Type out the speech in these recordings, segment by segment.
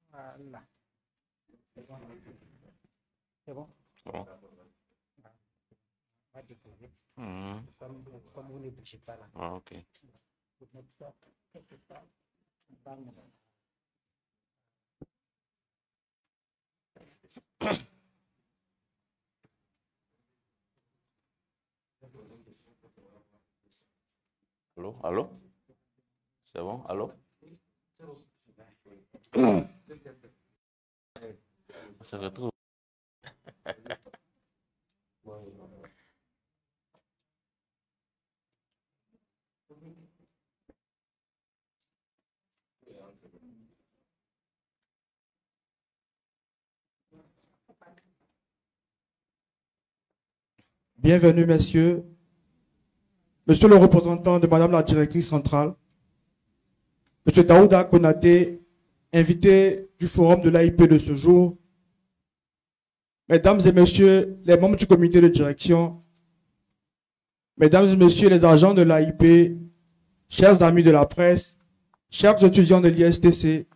Voilà. C'est bon? Bon. On va déposer. Comme vous ne bougez pas là. Ah, ok. Vous mettez ça quelque part. Bam. Allô? Allô? C'est bon? Allô? On se retrouve. Bienvenue, messieurs. Monsieur le représentant de Madame la directrice centrale, Monsieur Daouda Konaté, invité du forum de l'AIP de ce jour, Mesdames et Messieurs les membres du comité de direction, Mesdames et Messieurs les agents de l'AIP, chers amis de la presse, chers étudiants de l'ISTC,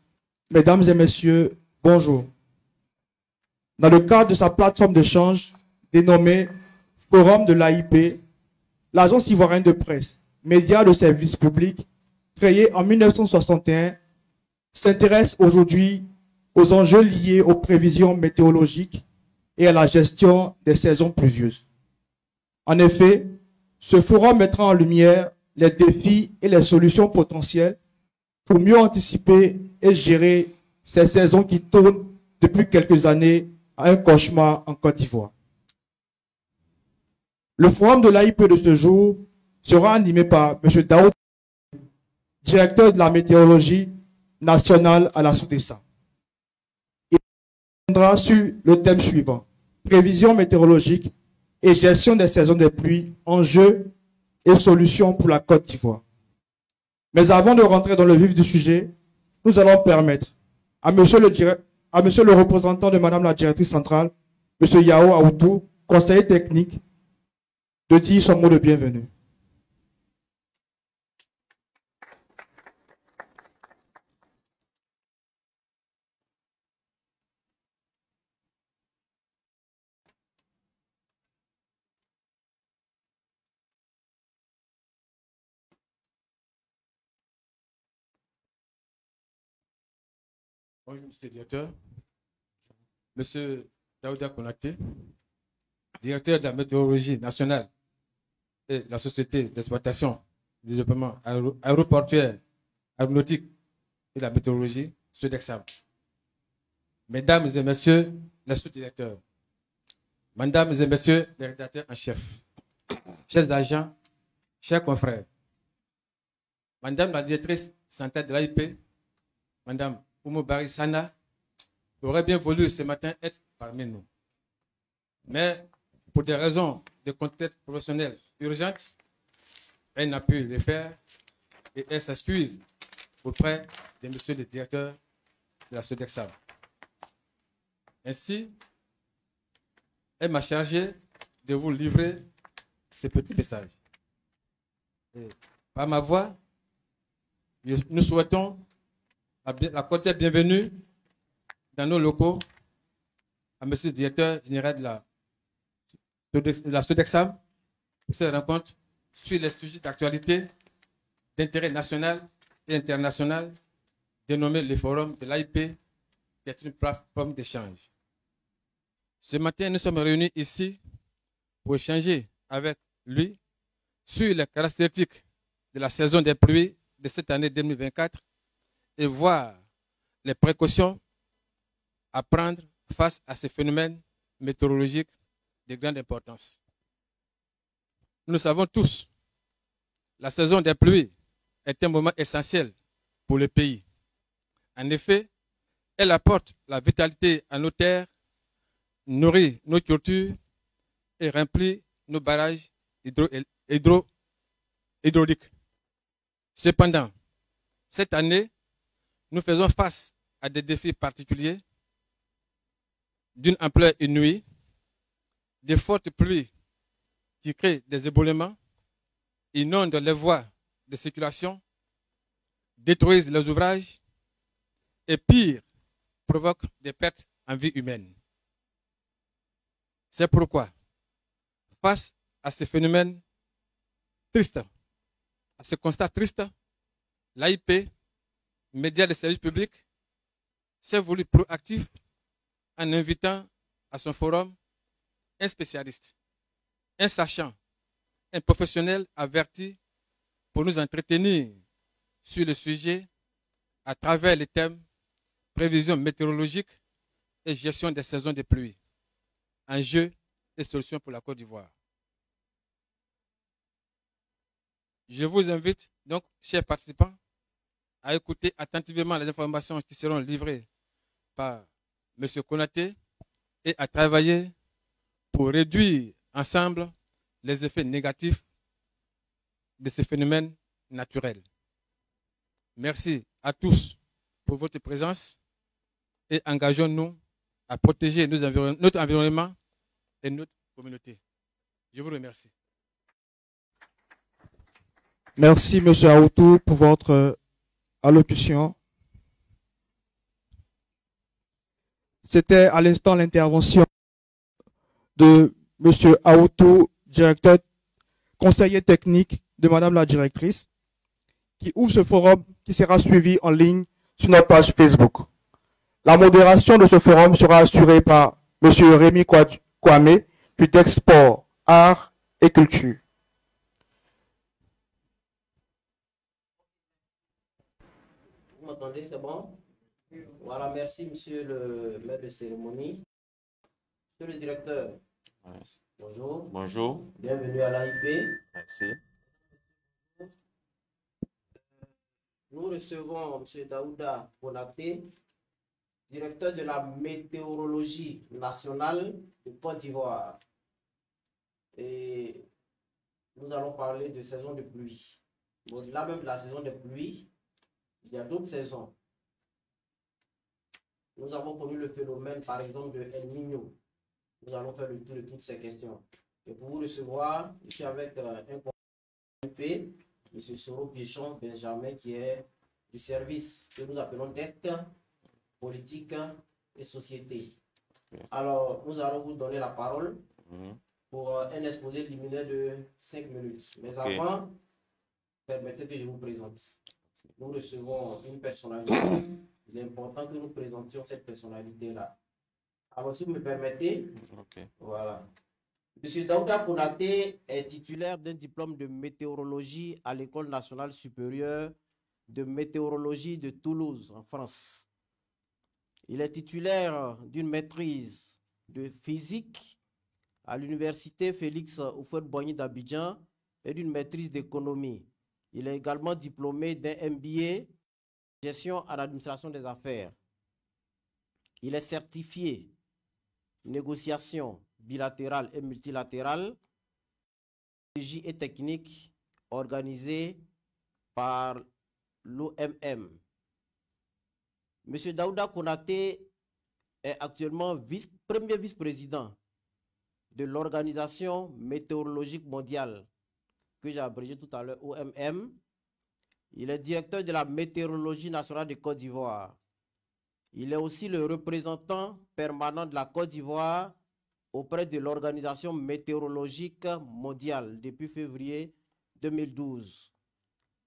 Mesdames et Messieurs, bonjour. Dans le cadre de sa plateforme d'échange dénommée Forum de l'AIP, l'agence ivoirienne de presse, média de service public, créée en 1961, s'intéresse aujourd'hui aux enjeux liés aux prévisions météorologiques et à la gestion des saisons pluvieuses. En effet, ce forum mettra en lumière les défis et les solutions potentielles pour mieux anticiper et gérer ces saisons qui tournent depuis quelques années à un cauchemar en Côte d'Ivoire. Le forum de l'AIP de ce jour sera animé par M. Daoud, directeur de la météorologie nationale à la SODESA. Il reviendra sur le thème suivant: prévision météorologique et gestion des saisons des pluies, enjeux et solutions pour la Côte d'Ivoire. Mais avant de rentrer dans le vif du sujet, nous allons permettre à monsieur le représentant de Madame la directrice centrale, M. Yao Aoutou, conseiller technique, de dire son mot de bienvenue. Bonjour, Monsieur le directeur. Monsieur Daouda Konaté, directeur de la météorologie nationale et de la société d'exploitation et de développement aéroportuaire, aéronautique et de la météorologie, SODEXAM. Mesdames et messieurs les sous-directeurs, mesdames et messieurs les rédacteurs en chef, chers agents, chers confrères, madame la directrice centrale de l'AIP, madame Oumou Sana, aurait bien voulu ce matin être parmi nous. Mais pour des raisons de contexte professionnel urgentes, elle n'a pu le faire et elle s'excuse auprès de monsieur le directeur de la SODEXAM. Ainsi, elle m'a chargé de vous livrer ce petit message. Et par ma voix, nous souhaitons la cordiale bienvenue dans nos locaux à monsieur le directeur général de la SODEXAM pour cette rencontre sur les sujets d'actualité d'intérêt national et international dénommé le Forum de l'AIP, qui est une plateforme d'échange. Ce matin, nous sommes réunis ici pour échanger avec lui sur les caractéristiques de la saison des pluies de cette année 2024 et voir les précautions à prendre face à ces phénomènes météorologiques de grande importance. Nous savons tous, la saison des pluies est un moment essentiel pour le pays. En effet, elle apporte la vitalité à nos terres, nourrit nos cultures et remplit nos barrages hydrauliques. Cependant, cette année, nous faisons face à des défis particuliers d'une ampleur inouïe, des fortes pluies qui créent des éboulements, inondent les voies de circulation, détruisent les ouvrages et pire, provoquent des pertes en vie humaine. C'est pourquoi, face à ces phénomènes tristes, à ce constat triste, l'AIP, Média de service public, s'est voulu proactif en invitant à son forum un spécialiste, un sachant, un professionnel averti pour nous entretenir sur le sujet à travers les thèmes prévision météorologique et gestion des saisons de pluie, enjeux et solutions pour la Côte d'Ivoire. Je vous invite donc, chers participants, à écouter attentivement les informations qui seront livrées par M. Konaté et à travailler pour réduire ensemble les effets négatifs de ces phénomènes naturels. Merci à tous pour votre présence et engageons-nous à protéger notre environnement et notre communauté. Je vous remercie. Merci, M. Aoutou, pour votre allocution. C'était à l'instant l'intervention de M. Aoutou, directeur, conseiller technique de Madame la directrice, qui ouvre ce forum qui sera suivi en ligne sur notre page Facebook. La modération de ce forum sera assurée par M. Rémi Kwame du Dexport, Arts et Culture. Vous m'entendez, c'est bon? Voilà, merci monsieur le maître de cérémonie. Monsieur le directeur, Ouais. bonjour. Bonjour. Bienvenue à l'AIP. Merci. Nous recevons monsieur Daouda Konaté, directeur de la météorologie nationale de Côte d'Ivoire. Et nous allons parler de saison de pluie. Au-delà même de la saison de pluie, il y a d'autres saisons. Nous avons connu le phénomène, par exemple, de El Niño. Nous allons faire le tour de toutes ces questions. Et pour vous recevoir, je suis avec un conseiller, M. Soro Pichon Benjamin, qui est du service que nous appelons Desk Politique et Société. Alors, nous allons vous donner la parole pour un exposé liminaire de 5 minutes. Mais avant, permettez que je vous présente. Nous recevons une personnalité. Il est important que nous présentions cette personnalité-là. Alors, si vous me permettez, voilà. M. Daouda Konaté est titulaire d'un diplôme de météorologie à l'École nationale supérieure de météorologie de Toulouse, en France. Il est titulaire d'une maîtrise de physique à l'université Félix Houphouët-Boigny d'Abidjan et d'une maîtrise d'économie. Il est également diplômé d'un MBA gestion à l'administration des affaires. Il est certifié négociation bilatérale et multilatérale, stratégie et technique organisée par l'OMM. M. Daouda Konaté est actuellement premier vice-président de l'Organisation météorologique mondiale, que j'ai abrégé tout à l'heure, OMM. Il est directeur de la météorologie nationale de Côte d'Ivoire. Il est aussi le représentant permanent de la Côte d'Ivoire auprès de l'Organisation météorologique mondiale depuis février 2012.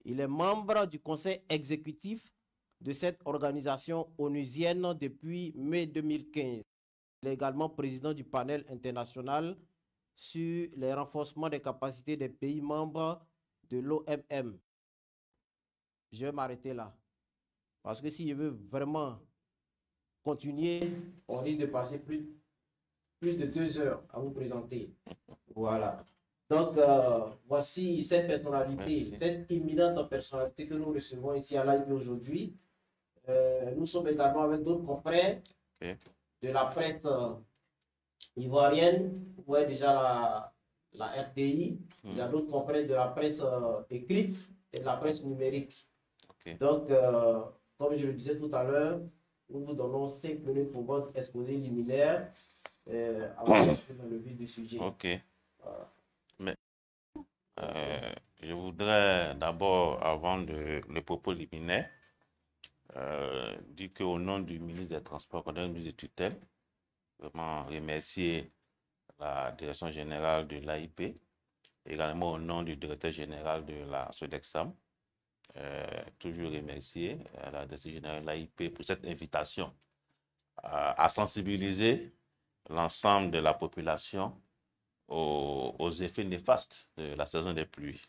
Il est membre du conseil exécutif de cette organisation onusienne depuis mai 2015. Il est également président du panel international sur les renforcements des capacités des pays membres de l'OMM. Je vais m'arrêter là. Parce que si je veux vraiment continuer, on risque de passer plus de 2 heures à vous présenter. Voilà. Donc, voici cette personnalité, Merci. cette imminente personnalité que nous recevons ici à l'AIP aujourd'hui. Nous sommes également avec d'autres confrères de la presse ivoirienne. Vous voyez déjà la RDI. Il y a d'autres confrères de la presse écrite et de la presse numérique. Donc, comme je le disais tout à l'heure, nous vous donnons 5 minutes pour votre exposé liminaire avant d'entrer dans le vif du sujet. Ok. Mais je voudrais d'abord, avant le propos liminaire, dire qu'au nom du ministre des Transports, du ministre de tutelle, vraiment remercier la direction générale de l'AIP, également au nom du directeur général de la SODEXAM, toujours remercier la direction générale de l'AIP pour cette invitation à sensibiliser l'ensemble de la population aux effets néfastes de la saison des pluies.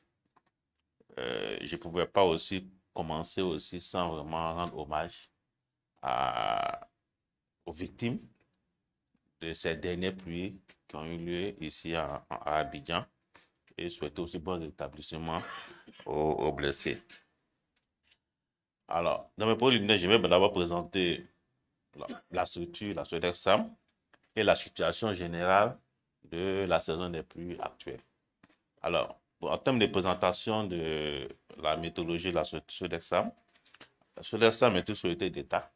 Je ne pouvais pas aussi commencer aussi sans vraiment rendre hommage aux victimes de ces dernières pluies qui ont eu lieu ici à Abidjan et souhaiter aussi bon rétablissement aux blessés. Alors, dans mes premiers liminaires, je vais d'abord présenter la structure, la SODEXAM et la situation générale de la saison des pluies actuelle. Alors, en termes de présentation de la méthodologie de la SODEXAM est une société d'État.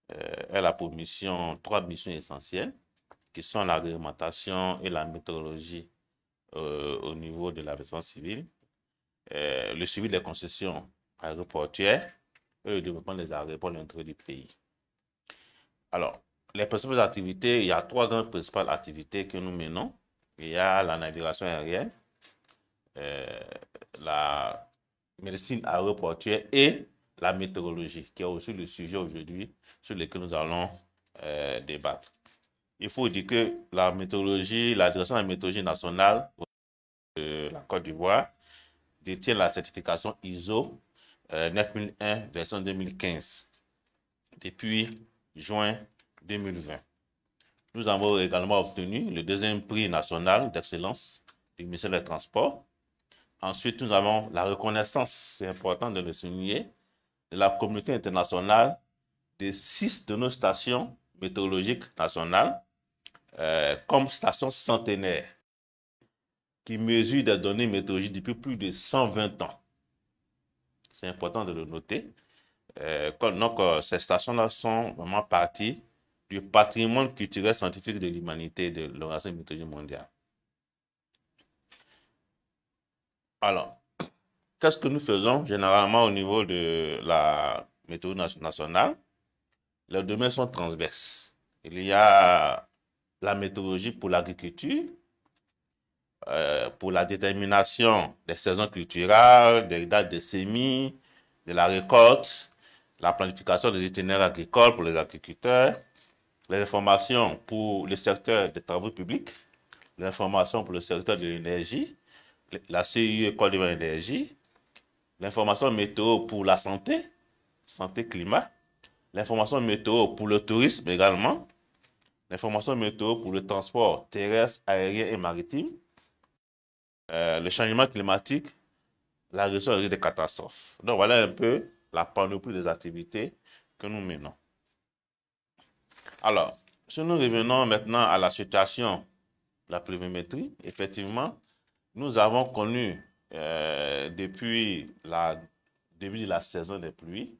Elle a pour mission 3 missions essentielles qui sont la réglementation et la méthodologie au niveau de l'aviation civile, le suivi des concessions aéroportuaires et le développement des aéroports à l'intérieur du pays. Alors, les principales activités, il y a 3 grandes principales activités que nous menons. Il y a la navigation aérienne, la médecine aéroportuaire et la météorologie, qui est aussi le sujet aujourd'hui sur lequel nous allons débattre. Il faut dire que la météorologie, la direction de la météorologie nationale de la Côte d'Ivoire détient la certification ISO 9001 version 2015 depuis juin 2020. Nous avons également obtenu le 2e prix national d'excellence du ministère des Transports. Ensuite, nous avons la reconnaissance, c'est important de le souligner, de la communauté internationale de 6 de nos stations météorologiques nationales comme stations centenaires qui mesurent des données météorologiques depuis plus de 120 ans. C'est important de le noter. Donc, ces stations-là sont vraiment partie du patrimoine culturel scientifique de l'humanité de l'Organisation météorologique mondiale. Alors, qu'est-ce que nous faisons généralement au niveau de la météo nationale? Les domaines sont transverses. Il y a la météorologie pour l'agriculture, pour la détermination des saisons culturelles, des dates de semis, de la récolte, la planification des itinéraires agricoles pour les agriculteurs, les informations pour le secteur des travaux publics, les informations pour le secteur de l'énergie, la CIE Côte d'Ivoire Énergie, l'information météo pour la santé, climat, l'information météo pour le tourisme également, l'information météo pour le transport terrestre, aérien et maritime, le changement climatique, la gestion des catastrophes. Donc voilà un peu la panoplie des activités que nous menons. Alors, si nous revenons maintenant à la situation de la pluviométrie, effectivement, nous avons connu depuis le début de la saison des pluies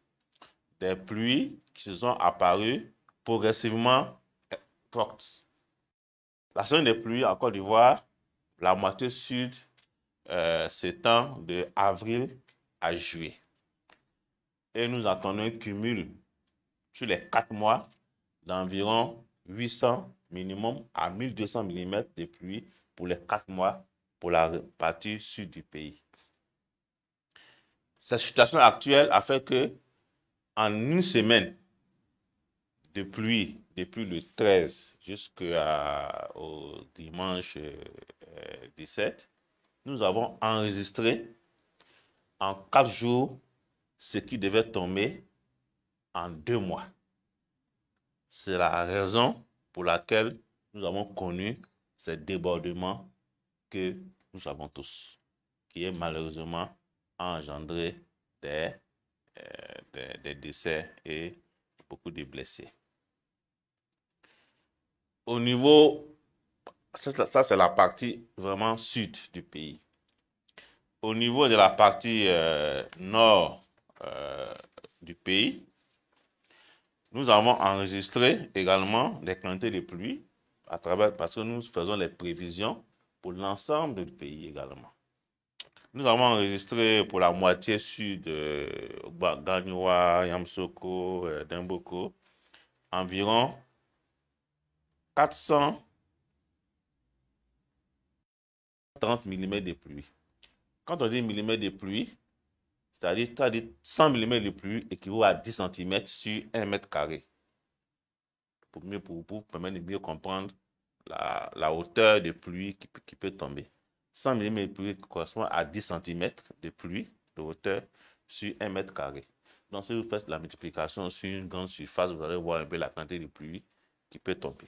qui se sont apparues progressivement fortes. La saison des pluies en Côte d'Ivoire, la moitié sud s'étend de avril à juillet. Et nous attendons un cumul sur les 4 mois d'environ 800 minimum à 1200 mm de pluie pour les 4 mois pour la partie sud du pays. Cette situation actuelle a fait que en une semaine, de pluie depuis le 13 jusqu'au dimanche 17, nous avons enregistré en 4 jours ce qui devait tomber en 2 mois. C'est la raison pour laquelle nous avons connu ces débordements que nous savons tous, qui est malheureusement engendré des décès et beaucoup de blessés. Au niveau, ça c'est la partie vraiment sud du pays. Au niveau de la partie nord du pays, nous avons enregistré également des quantités de pluie à travers, parce que nous faisons les prévisions pour l'ensemble du pays également. Nous avons enregistré pour la moitié sud, Gagnoua, Yamsoko, Demboko, environ 430 mm de pluie. Quand on dit millimètres de pluie, c'est-à-dire 100 mm de pluie équivaut à 10 cm sur 1 mètre carré. Pour permettre de mieux comprendre la hauteur de pluie qui peut tomber. 100 mm de pluie correspond à 10 cm de pluie de hauteur sur 1 mètre carré. Donc, si vous faites la multiplication sur une grande surface, vous allez voir un peu la quantité de pluie qui peut tomber.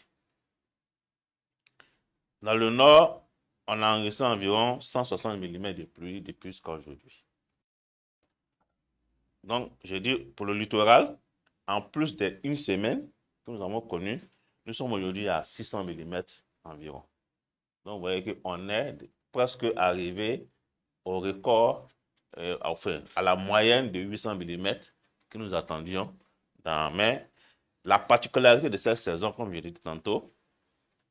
Dans le nord, on a enregistré environ 160 mm de pluie de plus qu'aujourd'hui. Donc, je dis pour le littoral, en plus d'une semaine que nous avons connue, nous sommes aujourd'hui à 600 mm environ. Donc, vous voyez qu'on est presque arrivé au record, enfin, à la moyenne de 800 mm que nous attendions. Mais la particularité de cette saison, comme je l'ai dit tantôt,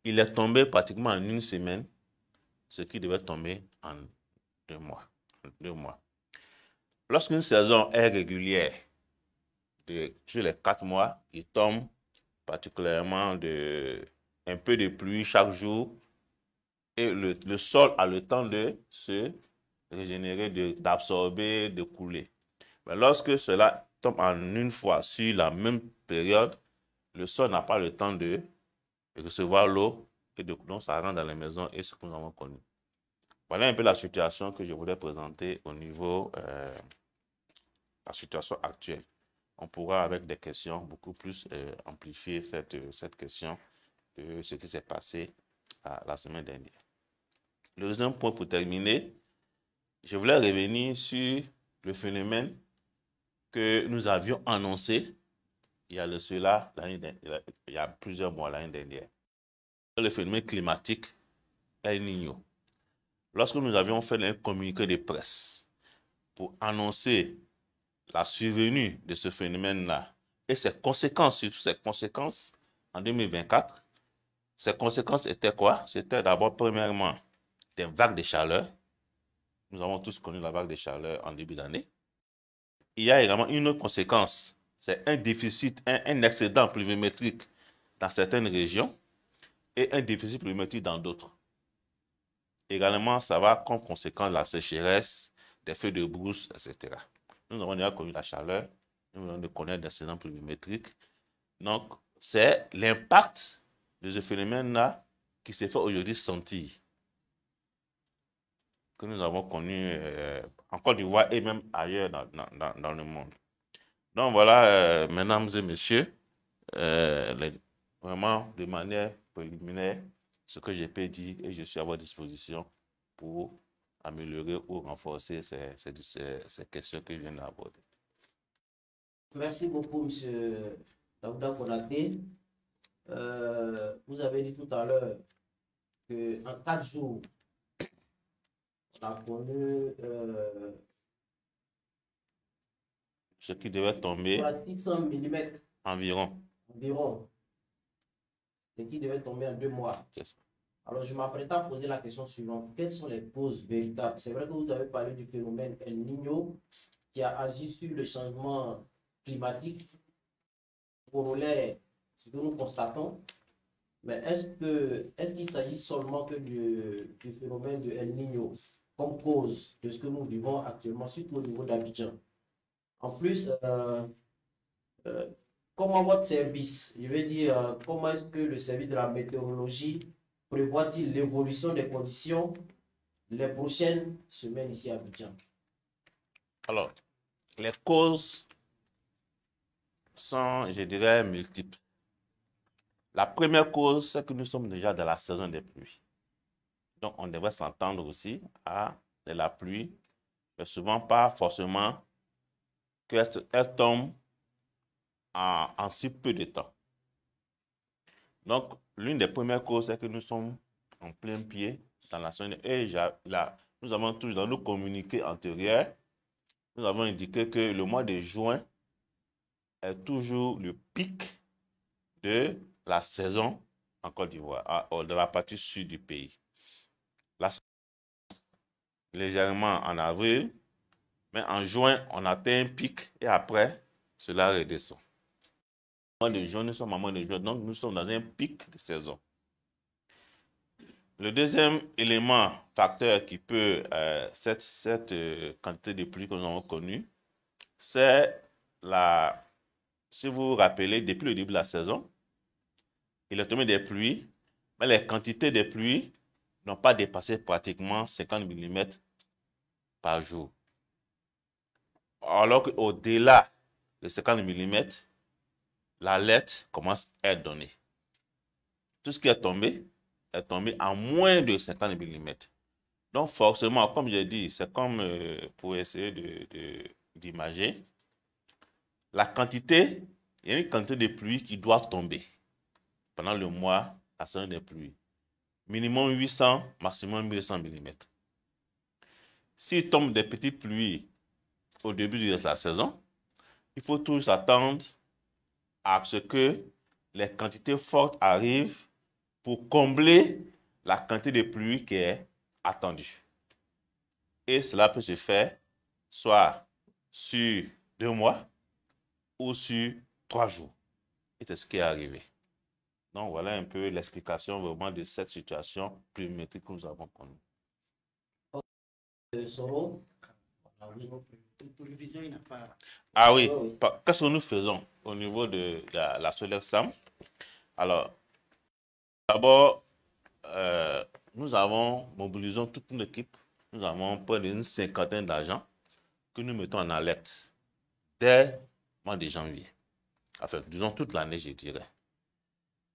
il est tombé pratiquement en une semaine, ce qui devait tomber en 2 mois. Lorsqu'une saison est régulière, sur les 4 mois, il tombe particulièrement un peu de pluie chaque jour et le sol a le temps de se régénérer, d'absorber, de couler. Mais lorsque cela tombe en une fois sur la même période, le sol n'a pas le temps de recevoir l'eau et donc ça rentre dans les maisons et ce que nous avons connu. Voilà un peu la situation que je voulais présenter au niveau de la situation actuelle. On pourra, avec des questions, beaucoup plus amplifier cette question de ce qui s'est passé la semaine dernière. Le deuxième point pour terminer, je voulais revenir sur le phénomène que nous avions annoncé il y a plusieurs mois l'année dernière. Le phénomène climatique El Niño. Lorsque nous avions fait un communiqué de presse pour annoncer la survenue de ce phénomène-là et ses conséquences, surtout ses conséquences en 2024, ces conséquences étaient quoi? C'était d'abord, premièrement, des vagues de chaleur. Nous avons tous connu la vague de chaleur en début d'année. Il y a également une autre conséquence, c'est un déficit, un excédent pluviométrique dans certaines régions et un déficit pluviométrique dans d'autres. Également, ça va comme conséquence la sécheresse, des feux de brousse, etc. Nous avons déjà connu la chaleur, nous venons de connaître des excédents pluviométriques. Donc, c'est l'impact de ce phénomène-là qui s'est fait aujourd'hui sentir, que nous avons connu en Côte d'Ivoire et même ailleurs dans le monde. Donc voilà, mesdames et messieurs, vraiment de manière préliminaire, ce que j'ai pu dire et je suis à votre disposition pour améliorer ou renforcer ces questions que je viens d'aborder. Merci beaucoup, M. Daouda Konaté. Vous avez dit tout à l'heure qu'en 4 jours, on a connu ce qui devait tomber 600 mm environ. Ce qui devait tomber en 2 mois. Alors, je m'apprête à poser la question suivante. Quelles sont les causes véritables? C'est vrai que vous avez parlé du phénomène El Niño qui a agi sur le changement climatique corollaire, ce que nous constatons. Mais est-ce qu'il s'agit seulement que du phénomène de El Niño comme cause de ce que nous vivons actuellement, surtout au niveau d'Abidjan? En plus, comment votre service, je veux dire, comment est-ce que le service de la météorologie prévoit-il l'évolution des conditions les prochaines semaines ici à Abidjan? Alors, les causes sont, je dirais, multiples. La première cause, c'est que nous sommes déjà dans la saison des pluies. Donc, on devrait s'entendre aussi à de la pluie, mais souvent pas forcément qu'elle tombe en si peu de temps. Donc, l'une des premières causes, c'est que nous sommes en plein pied dans la saison. Et nous avons toujours dans nos communiqués antérieurs, nous avons indiqué que le mois de juin est toujours le pic de la saison en Côte d'Ivoire, dans la partie sud du pays. Légèrement en avril, mais en juin, on atteint un pic et après, cela redescend. Au mois de juin, nous sommes en mois de juin, donc nous sommes dans un pic de saison. Le deuxième élément, facteur qui peut, cette quantité de pluie que nous avons connue, c'est si vous vous rappelez, depuis le début de la saison, il est tombé des pluies, mais les quantités de pluie n'ont pas dépassé pratiquement 50 mm par jour. Alors qu'au-delà de 50 mm, l'alerte commence à être donnée. Tout ce qui est tombé à moins de 50 mm. Donc forcément, comme j'ai dit, c'est comme pour essayer d'imager, la quantité, il y a une quantité de pluie qui doit tomber pendant le mois, la saison des pluies. Minimum 800, maximum 1200 mm. S'il tombe des petites pluies au début de la saison, il faut toujours s'attendre à ce que les quantités fortes arrivent pour combler la quantité de pluie qui est attendue. Et cela peut se faire soit sur 2 mois ou sur 3 jours. Et c'est ce qui est arrivé. Donc voilà un peu l'explication vraiment de cette situation pluviométrique que nous avons connue. Soro? Ah oui, qu'est-ce que nous faisons au niveau de la solaire SAM? Alors, d'abord, nous mobilisons toute une équipe. Nous avons près d'une 50aine d'agents que nous mettons en alerte dès le mois de janvier. Enfin, disons toute l'année, je dirais.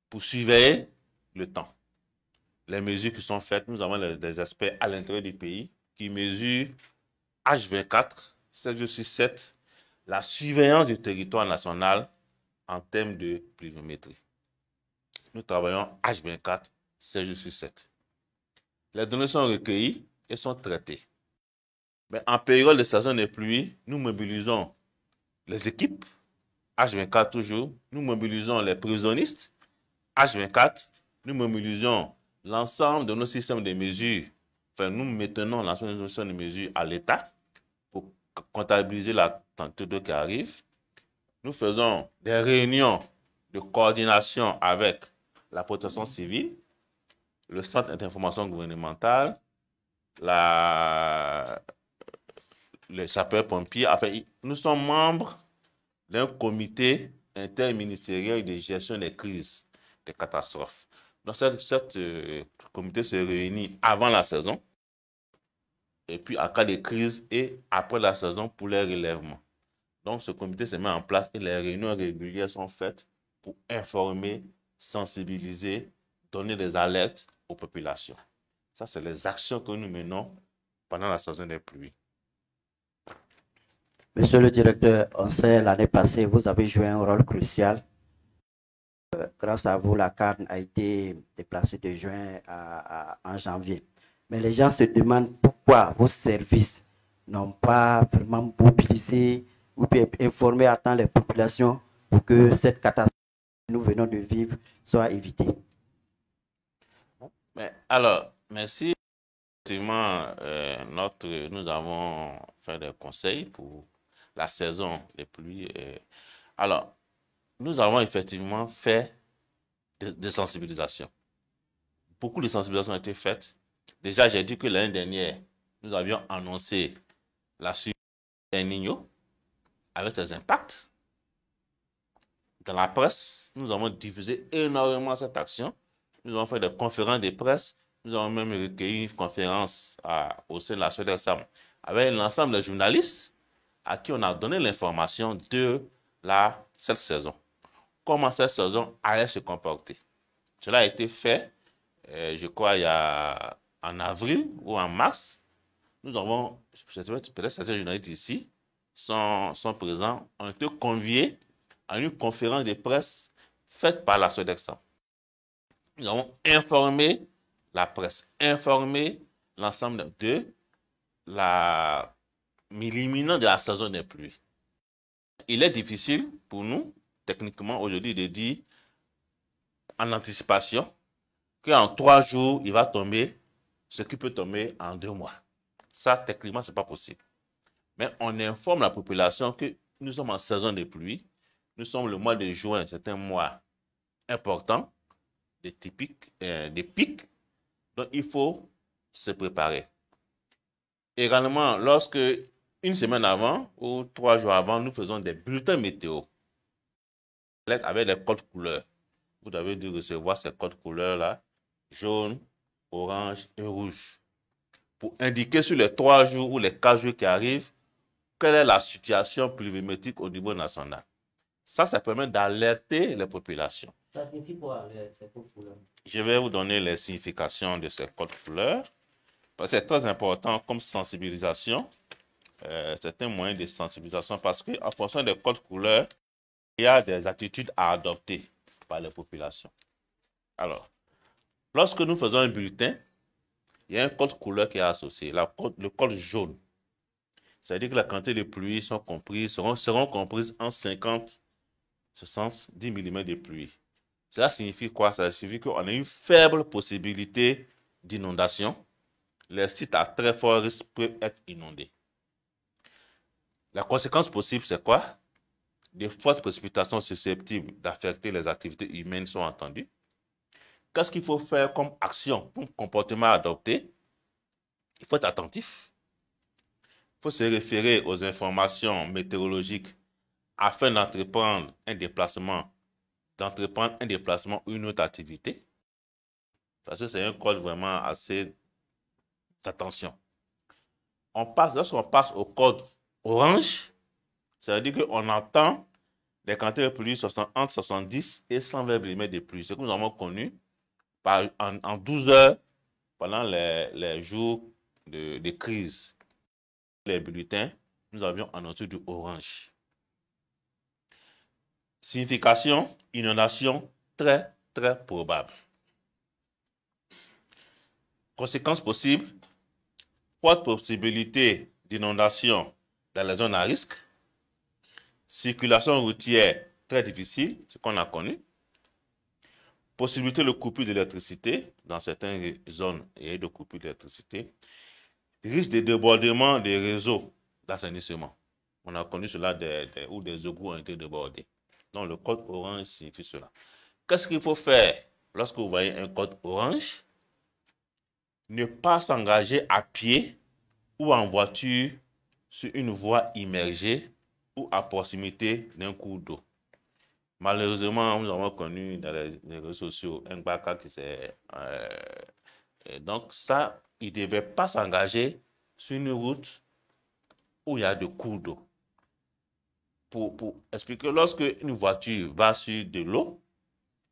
Pour surveiller le temps. Les mesures qui sont faites, nous avons des experts à l'intérieur du pays qui mesurent H24, 7 jours sur 7, la surveillance du territoire national en termes de pluviométrie. Nous travaillons H24, 7 jours sur 7. Les données sont recueillies et sont traitées. Mais en période de saison des pluies, nous mobilisons les équipes, H24 toujours, nous mobilisons les prévisionnistes, H24, nous mobilisons l'ensemble de nos systèmes de mesures. Enfin, nous maintenons l'ensemble de nos systèmes de mesures à l'État pour comptabiliser la quantité d'eau qui arrive. Nous faisons des réunions de coordination avec la protection civile, le centre d'information gouvernementale, les sapeurs-pompiers. Enfin, nous sommes membres d'un comité interministériel de gestion des crises, des catastrophes. Donc, ce comité se réunit avant la saison, et puis en cas de crise et après la saison pour les relèvements. Donc, ce comité se met en place et les réunions régulières sont faites pour informer, sensibiliser, donner des alertes aux populations. Ça, c'est les actions que nous menons pendant la saison des pluies. Monsieur le directeur, on sait l'année passée, vous avez joué un rôle crucial. Grâce à vous, la CAN a été déplacée de juin en janvier. Mais les gens se demandent pourquoi vos services n'ont pas vraiment mobilisé ou bien informé à temps les populations pour que cette catastrophe que nous venons de vivre soit évitée. Mais alors, merci. Effectivement, nous avons fait des conseils pour la saison des pluies. Alors, nous avons effectivement fait des sensibilisations. Beaucoup de sensibilisations ont été faites. Déjà, j'ai dit que l'année dernière, nous avions annoncé la suite d'El Niño avec ses impacts. dans la presse, nous avons diffusé énormément cette action. Nous avons fait des conférences de presse. Nous avons même recueilli une conférence au sein de la SODERSAM avec l'ensemble des journalistes à qui on a donné l'information de cette saison. Comment cette saison allait se comporter. Cela a été fait, je crois, en avril ou en mars. Nous avons, peut-être certains journalistes ici sont présents, ont été conviés à une conférence de presse faite par la SODERSAM. Nous avons informé la presse, informé l'ensemble de l'imminence de la saison des pluies. Il est difficile pour nous, techniquement, aujourd'hui, de dire en anticipation qu'en 3 jours, il va tomber ce qui peut tomber en 2 mois. Ça, techniquement, ce n'est pas possible. Mais on informe la population que nous sommes en saison de pluie. Nous sommes le mois de juin, c'est un mois important, des pics. Donc, il faut se préparer. Également, lorsque une semaine avant ou 3 jours avant, nous faisons des bulletins météo avec des codes couleurs. Vous avez dû recevoir ces codes couleurs-là, jaune, orange et rouge, pour indiquer sur les 3 jours ou les 4 jours qui arrivent, quelle est la situation pluviométrique au niveau national. Ça permet d'alerter les populations. Ça signifie quoi, ces codes couleurs? Je vais vous donner les significations de ces codes couleurs. C'est très important comme sensibilisation. C'est un moyen de sensibilisation parce qu'en fonction des codes couleurs, il y a des attitudes à adopter par les populations. Alors, lorsque nous faisons un bulletin, il y a un code couleur qui est associé, le code jaune. C'est-à-dire que la quantité de pluie seront comprises en 50, 70 mm de pluie. Cela signifie quoi? Ça signifie qu'on a une faible possibilité d'inondation. Les sites à très fort risque peuvent être inondés. La conséquence possible, c'est quoi? Des fortes précipitations susceptibles d'affecter les activités humaines sont entendues. Qu'est-ce qu'il faut faire comme action, comme comportement à adopter? Il faut être attentif. Il faut se référer aux informations météorologiques afin d'entreprendre un déplacement ou une autre activité. Parce que c'est un code vraiment assez d'attention. Lorsqu'on passe au code orange, ça veut dire qu'on entend des quantités de pluie entre 70 et 120 mm de pluie. Ce que nous avons connu en 12 heures pendant les jours de crise. Les bulletins, nous avions annoncé du orange. Signification, inondation très, très probable. Conséquences possibles, forte possibilité d'inondation dans les zones à risque. Circulation routière très difficile, ce qu'on a connu. Possibilité de coupure d'électricité dans certaines zones et de coupure d'électricité. Risque de débordement des réseaux d'assainissement. On a connu cela où des égouts ont été débordés. Donc le code orange signifie cela. Qu'est-ce qu'il faut faire lorsque vous voyez un code orange? Ne pas s'engager à pied ou en voiture sur une voie immergée ou à proximité d'un cours d'eau. Malheureusement, nous avons connu dans les réseaux sociaux un baka qui s'est... donc ça, il ne devait pas s'engager sur une route où il y a des cours d'eau. Pour expliquer, lorsque une voiture va sur de l'eau,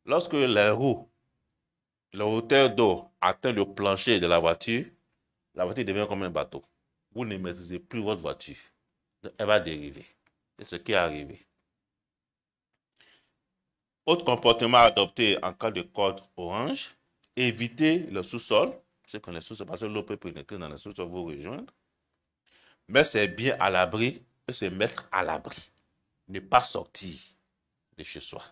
lorsque la hauteur d'eau atteint le plancher de la voiture devient comme un bateau. Vous ne maîtrisez plus votre voiture. Donc, elle va dériver. C'est ce qui est arrivé. Autre comportement adopté en cas de code orange, éviter le sous-sol. C'est quand les sous-sols, parce que l'eau peut pénétrer dans le sous-sol, vous rejoindre. Mais c'est bien à l'abri et se mettre à l'abri. Ne pas sortir de chez soi.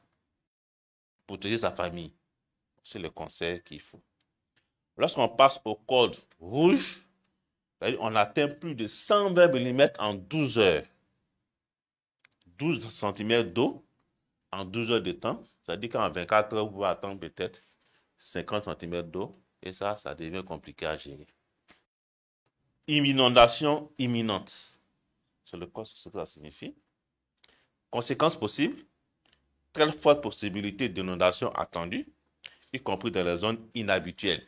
Protéger sa famille. C'est le conseil qu'il faut. Lorsqu'on passe au code rouge, on atteint plus de 120 mm en 12 heures. 12 cm d'eau en 12 heures de temps. C'est-à-dire qu'en 24 heures, vous pouvez attendre peut-être 50 cm d'eau. Et ça devient compliqué à gérer. Inondation imminente. C'est le code, ce que ça signifie. Conséquences possibles. très forte possibilité d'inondation attendue, y compris dans les zones inhabituelles.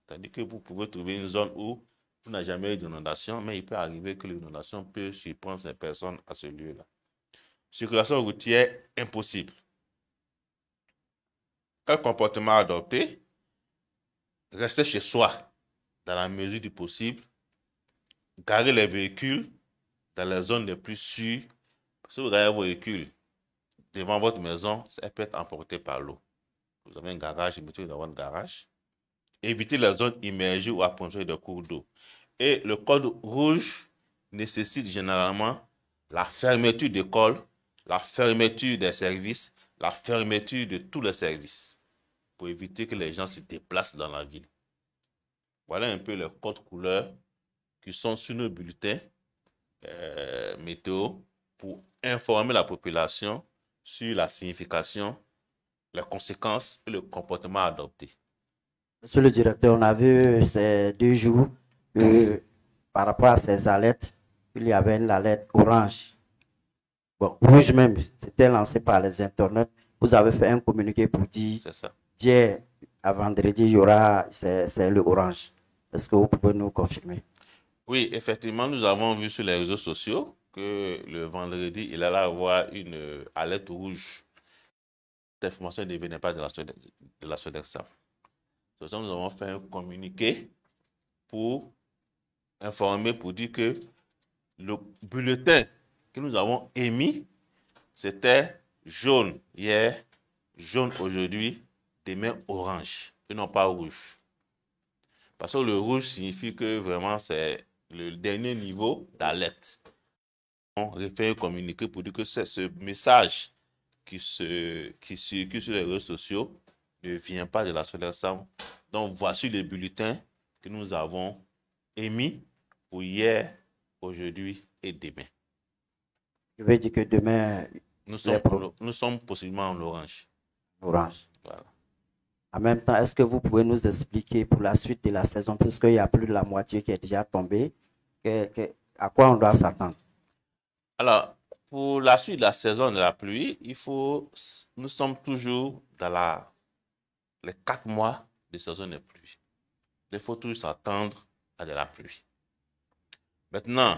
C'est-à-dire que vous pouvez trouver une zone où vous n'avez jamais eu d'inondation, mais il peut arriver que l'inondation peut surprendre ces personnes à ce lieu-là. Circulation routière impossible. Quel comportement adopter? Rester chez soi dans la mesure du possible. Garer les véhicules dans les zones les plus sûres. Si vous garez vos véhicules devant votre maison, ça peut être emporté par l'eau. Vous avez un garage, mettez-le dans votre garage. Évitez les zones immergées ou approchées de cours d'eau. Et le code rouge nécessite généralement la fermeture d'écoles, la fermeture des services, la fermeture de tous les services pour éviter que les gens se déplacent dans la ville. Voilà un peu les codes couleurs qui sont sur nos bulletins météo pour informer la population sur la signification, les conséquences et le comportement adopté. Monsieur le directeur, on a vu ces 2 jours que par rapport à ces alertes, il y avait une alerte orange. Bon, rouge même, c'était lancé par les internautes. Vous avez fait un communiqué pour dire, C'est ça. d'hier à vendredi, il y aura, c'est le orange. Est-ce que vous pouvez nous confirmer? Oui, effectivement, nous avons vu sur les réseaux sociaux que le vendredi, il allait avoir une alerte rouge. Cette information ne venait pas de la SODEXA. Nous avons fait un communiqué pour informer, pour dire que le bulletin que nous avons émis, c'était jaune hier, jaune aujourd'hui, demain orange, et non pas rouge. Parce que le rouge signifie que vraiment c'est le dernier niveau d'alerte. On fait un communiqué pour dire que c'est ce message qui circule sur les réseaux sociaux ne vient pas de la SODEXA. Donc voici les bulletins que nous avons émis pour hier, aujourd'hui et demain. Je veux dire que demain, Nous sommes possiblement en orange. orange. Voilà. En même temps, est-ce que vous pouvez nous expliquer pour la suite de la saison, puisqu'il y a plus de la moitié qui est déjà tombée, à quoi on doit s'attendre? Alors, pour la suite de la saison de la pluie, nous sommes toujours dans les 4 mois de saison de pluie. Il faut toujours s'attendre à de la pluie. Maintenant,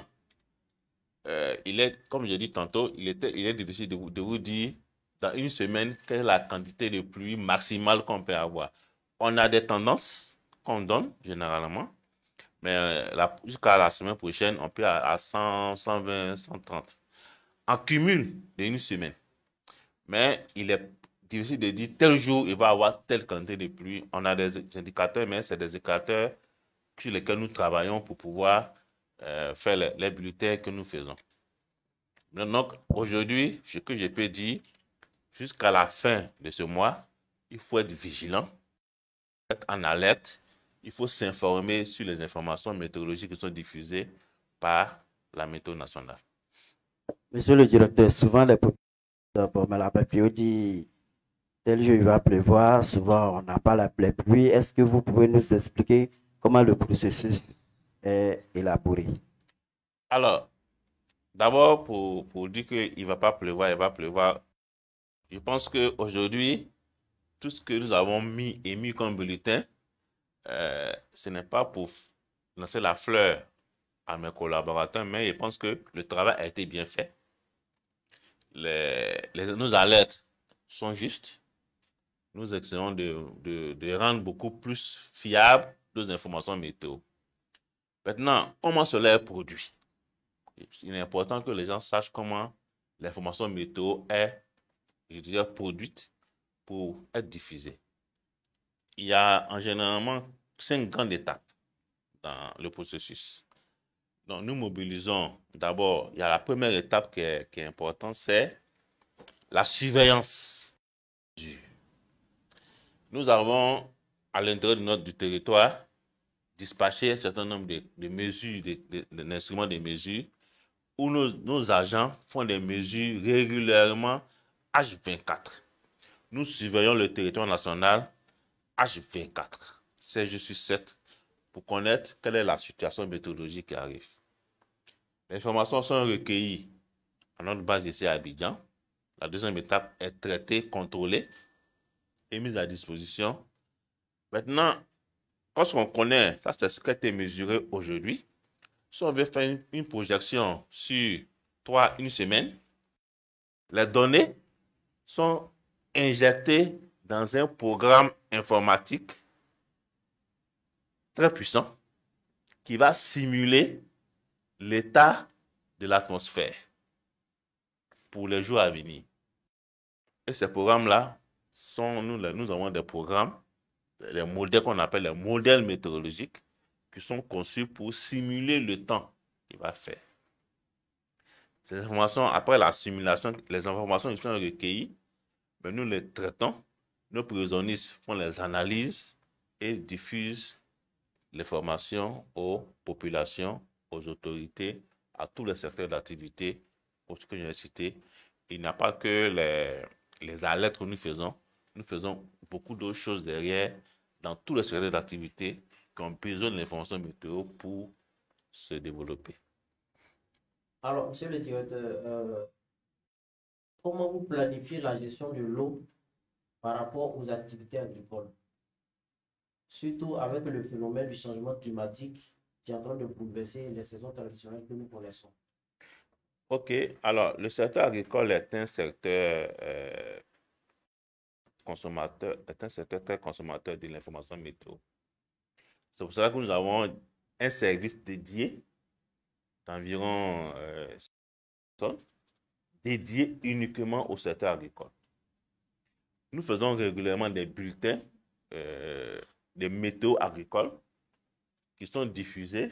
comme je l'ai dit tantôt, il est difficile de vous dire dans une semaine quelle est la quantité de pluie maximale qu'on peut avoir. On a des tendances qu'on donne généralement, mais jusqu'à la semaine prochaine, on peut à 100, 120, 130. En cumul d'une semaine. Mais il est difficile de dire tel jour il va avoir telle quantité de pluie. On a des indicateurs, mais c'est des indicateurs sur lesquels nous travaillons pour pouvoir faire les bulletins que nous faisons. Donc aujourd'hui, ce que je peux dire, jusqu'à la fin de ce mois, il faut être vigilant, être en alerte, il faut s'informer sur les informations météorologiques qui sont diffusées par la météo nationale. Monsieur le directeur, souvent les populations, mais la période dit tel jour il va pleuvoir, souvent on n'a pas la pluie. Est-ce que vous pouvez nous expliquer comment le processus est élaboré? Alors, d'abord, pour dire qu'il ne va pas pleuvoir, il va pleuvoir, je pense qu'aujourd'hui, tout ce que nous avons émis comme bulletin, ce n'est pas pour lancer la fleur à mes collaborateurs, mais je pense que le travail a été bien fait. Nos alertes sont justes. Nous essayons de rendre beaucoup plus fiables nos informations météo. Maintenant, comment cela est produit? Il est important que les gens sachent comment l'information météo est, je dirais, produite pour être diffusée. Il y a en généralement 5 grandes étapes dans le processus. Donc, nous mobilisons d'abord, il y a la première étape qui est importante, c'est la surveillance. Nous avons, à l'intérieur du territoire, dispatché un certain nombre de mesures, d'instruments de mesure, où nos agents font des mesures régulièrement H24. Nous surveillons le territoire national H24, 7 jours sur 7, pour connaître quelle est la situation météorologique qui arrive. Les informations sont recueillies à notre base ici à Abidjan. La deuxième étape est traitée, contrôlée et mise à disposition. Maintenant, lorsqu'on connaît, ça c'est ce qui a été mesuré aujourd'hui, si on veut faire une projection sur une semaine, les données sont injectées dans un programme informatique très puissant qui va simuler l'état de l'atmosphère pour les jours à venir. Et ces programmes-là nous avons des programmes, les modèles qu'on appelle les modèles météorologiques, qui sont conçus pour simuler le temps qu'il va faire. Ces informations, après la simulation, les informations qui sont recueillies, nous les traitons, nos prévisionnistes font les analyses et diffusent l'information aux populations, aux autorités, à tous les secteurs d'activité, pour ce que j'ai cité. Il n'y a pas que les alertes que nous faisons beaucoup d'autres choses derrière, dans tous les secteurs d'activité qui ont besoin de l'information météo pour se développer. Alors, monsieur le directeur, comment vous planifiez la gestion de l'eau par rapport aux activités agricoles, surtout avec le phénomène du changement climatique qui est en train de bouleverser les saisons traditionnelles que nous connaissons? Ok, alors le secteur agricole est un secteur très consommateur de l'information météo. C'est pour cela que nous avons un service dédié d'environ dédié uniquement au secteur agricole. Nous faisons régulièrement des bulletins des météo agricoles qui sont diffusés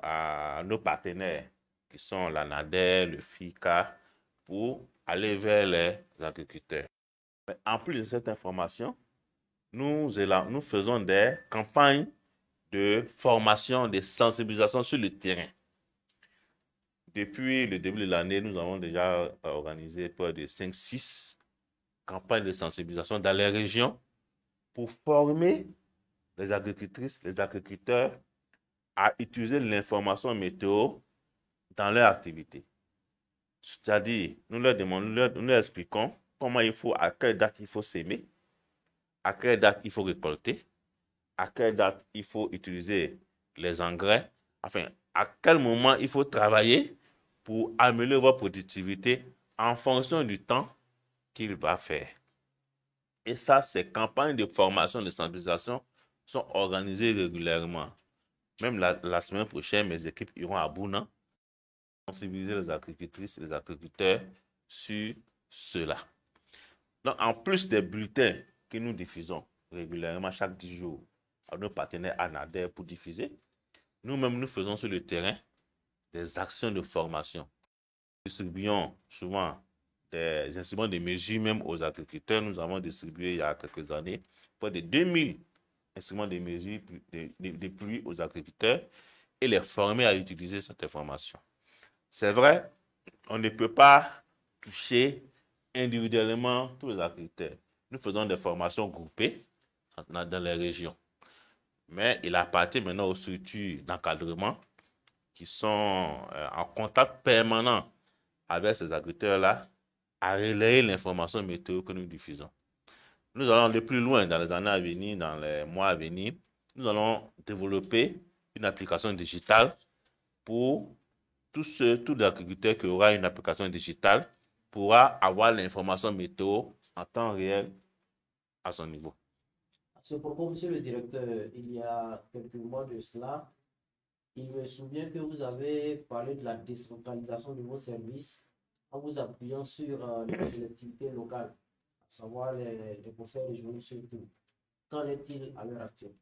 à nos partenaires qui sont la NADER, le FICA, pour aller vers les agriculteurs. Mais en plus de cette information, nous faisons des campagnes de formation, de sensibilisation sur le terrain. Depuis le début de l'année, nous avons déjà organisé près de 5-6 campagnes de sensibilisation dans les régions pour former les agricultrices, les agriculteurs à utiliser l'information météo dans leur activité. C'est-à-dire, nous leur expliquons à quelle date il faut s'aimer, à quelle date il faut récolter, à quelle date il faut utiliser les engrais, enfin, à quel moment il faut travailler pour améliorer votre productivité en fonction du temps qu'il va faire. Et ça, ces campagnes de formation, de sensibilisation sont organisées régulièrement. Même la semaine prochaine, mes équipes iront à Bouna sensibiliser les agricultrices et les agriculteurs sur cela. Donc, en plus des bulletins que nous diffusons régulièrement chaque 10 jours à nos partenaires ANADER pour diffuser, nous-mêmes, nous faisons sur le terrain des actions de formation. Nous distribuons souvent des instruments de mesure même aux agriculteurs. Nous avons distribué il y a quelques années près de 2000 instruments de mesure de pluie aux agriculteurs et les former à utiliser cette information. C'est vrai, on ne peut pas toucher individuellement tous les agriculteurs. Nous faisons des formations groupées dans les régions. Mais il appartient maintenant aux structures d'encadrement qui sont en contact permanent avec ces agriculteurs-là à relayer l'information météo que nous diffusons. Nous allons aller plus loin dans les années à venir, dans les mois à venir. Nous allons développer une application digitale pour tout agriculteur qui aura une application digitale pourra avoir l'information météo en temps réel à son niveau. C'est pourquoi, monsieur le directeur, il y a quelques mois de cela, il me souvient que vous avez parlé de la décentralisation de vos services en vous appuyant sur les collectivités locales, à savoir les conseils régionaux surtout. Qu'en est-il à l'heure actuelle?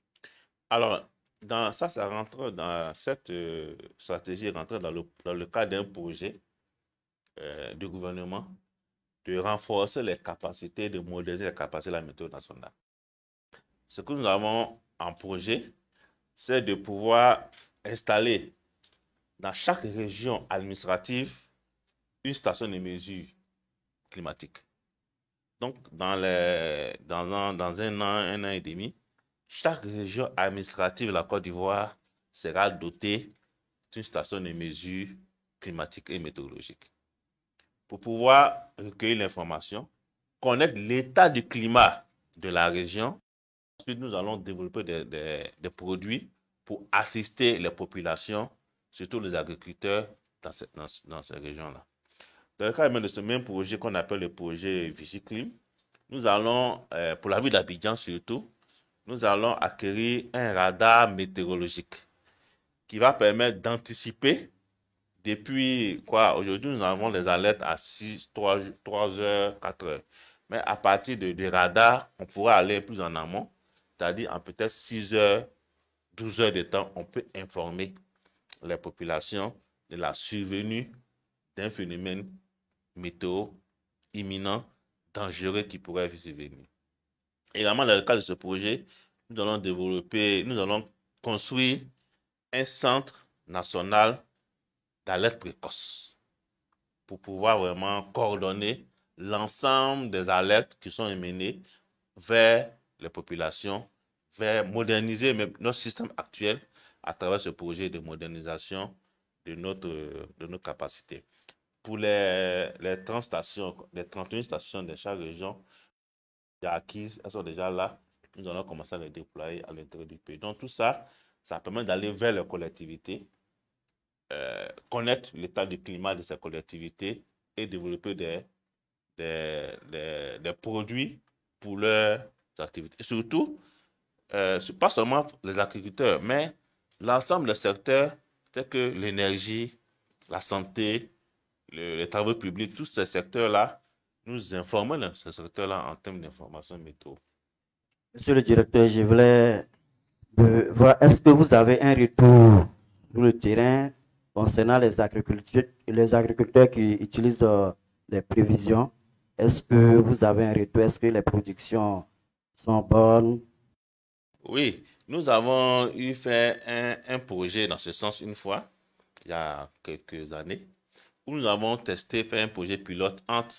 Alors, ça rentre dans cette stratégie, rentre dans le cadre d'un projet du gouvernement de renforcer les capacités, de moderniser les capacités de la météo nationale. Ce que nous avons en projet, c'est de pouvoir installer dans chaque région administrative une station de mesure climatique. Donc, dans un an et demi, chaque région administrative de la Côte d'Ivoire sera dotée d'une station de mesure climatique et météorologique. pour pouvoir recueillir l'information, connaître l'état du climat de la région. Ensuite, nous allons développer des produits pour assister les populations, surtout les agriculteurs dans ces régions-là. Dans le cadre de ce même projet qu'on appelle le projet Vigiclim, nous allons, pour la ville d'Abidjan surtout, nous allons acquérir un radar météorologique qui va permettre d'anticiper depuis quoi? Aujourd'hui, nous avons des alertes à 3 heures, 4 heures. Mais à partir des radars, on pourra aller plus en amont, c'est-à-dire en peut-être 6 heures, 12 heures de temps, on peut informer les populations de la survenue d'un phénomène météo imminent, dangereux qui pourrait survenir. Également, dans le cadre de ce projet, nous allons construire un centre national d'alerte précoce pour pouvoir vraiment coordonner l'ensemble des alertes qui sont émenées vers les populations, vers moderniser notre système actuel à travers ce projet de modernisation de notre capacité. Pour les 30 stations, les 31 stations de chaque région acquises, elles sont déjà là. Nous allons commencer à les déployer à l'intérieur du pays. Donc tout ça, ça permet d'aller vers les collectivités, connaître l'état du climat de ces collectivités et développer des produits pour leurs activités. Et surtout, pas seulement les agriculteurs, mais l'ensemble des secteurs tels que l'énergie, la santé, les travaux publics, tous ces secteurs-là, nous informons dans ces secteurs-là en termes d'information météo. Monsieur le directeur, je voulais voir, est-ce que vous avez un retour sur le terrain concernant les agriculteurs qui utilisent les prévisions? Est-ce que vous avez un retour? Est-ce que les productions sont bonnes? Oui, nous avons fait un projet dans ce sens une fois, il y a quelques années, où nous avons fait un projet pilote entre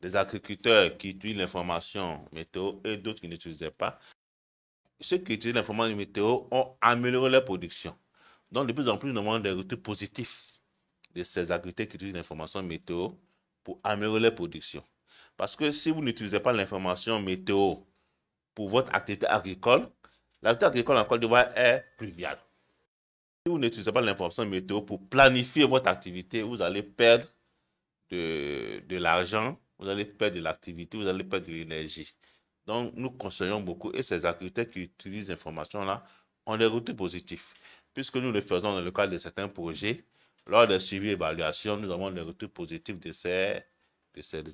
des agriculteurs qui utilisent l'information météo et d'autres qui n'utilisaient pas. Ceux qui utilisent l'information météo ont amélioré leur production. Donc, de plus en plus, nous avons des retours positifs de ces agriculteurs qui utilisent l'information météo pour améliorer leur production. Parce que si vous n'utilisez pas l'information météo pour votre activité agricole, l'activité agricole en Côte d'Ivoire est pluviale. Si vous n'utilisez pas l'information météo pour planifier votre activité, vous allez perdre de l'argent, vous allez perdre de l'activité, vous allez perdre de l'énergie. Donc, nous conseillons beaucoup et ces agriculteurs qui utilisent l'information-là ont des retours positifs. Puisque nous le faisons dans le cadre de certains projets, lors des suivis et évaluations, nous avons des retours positifs de ces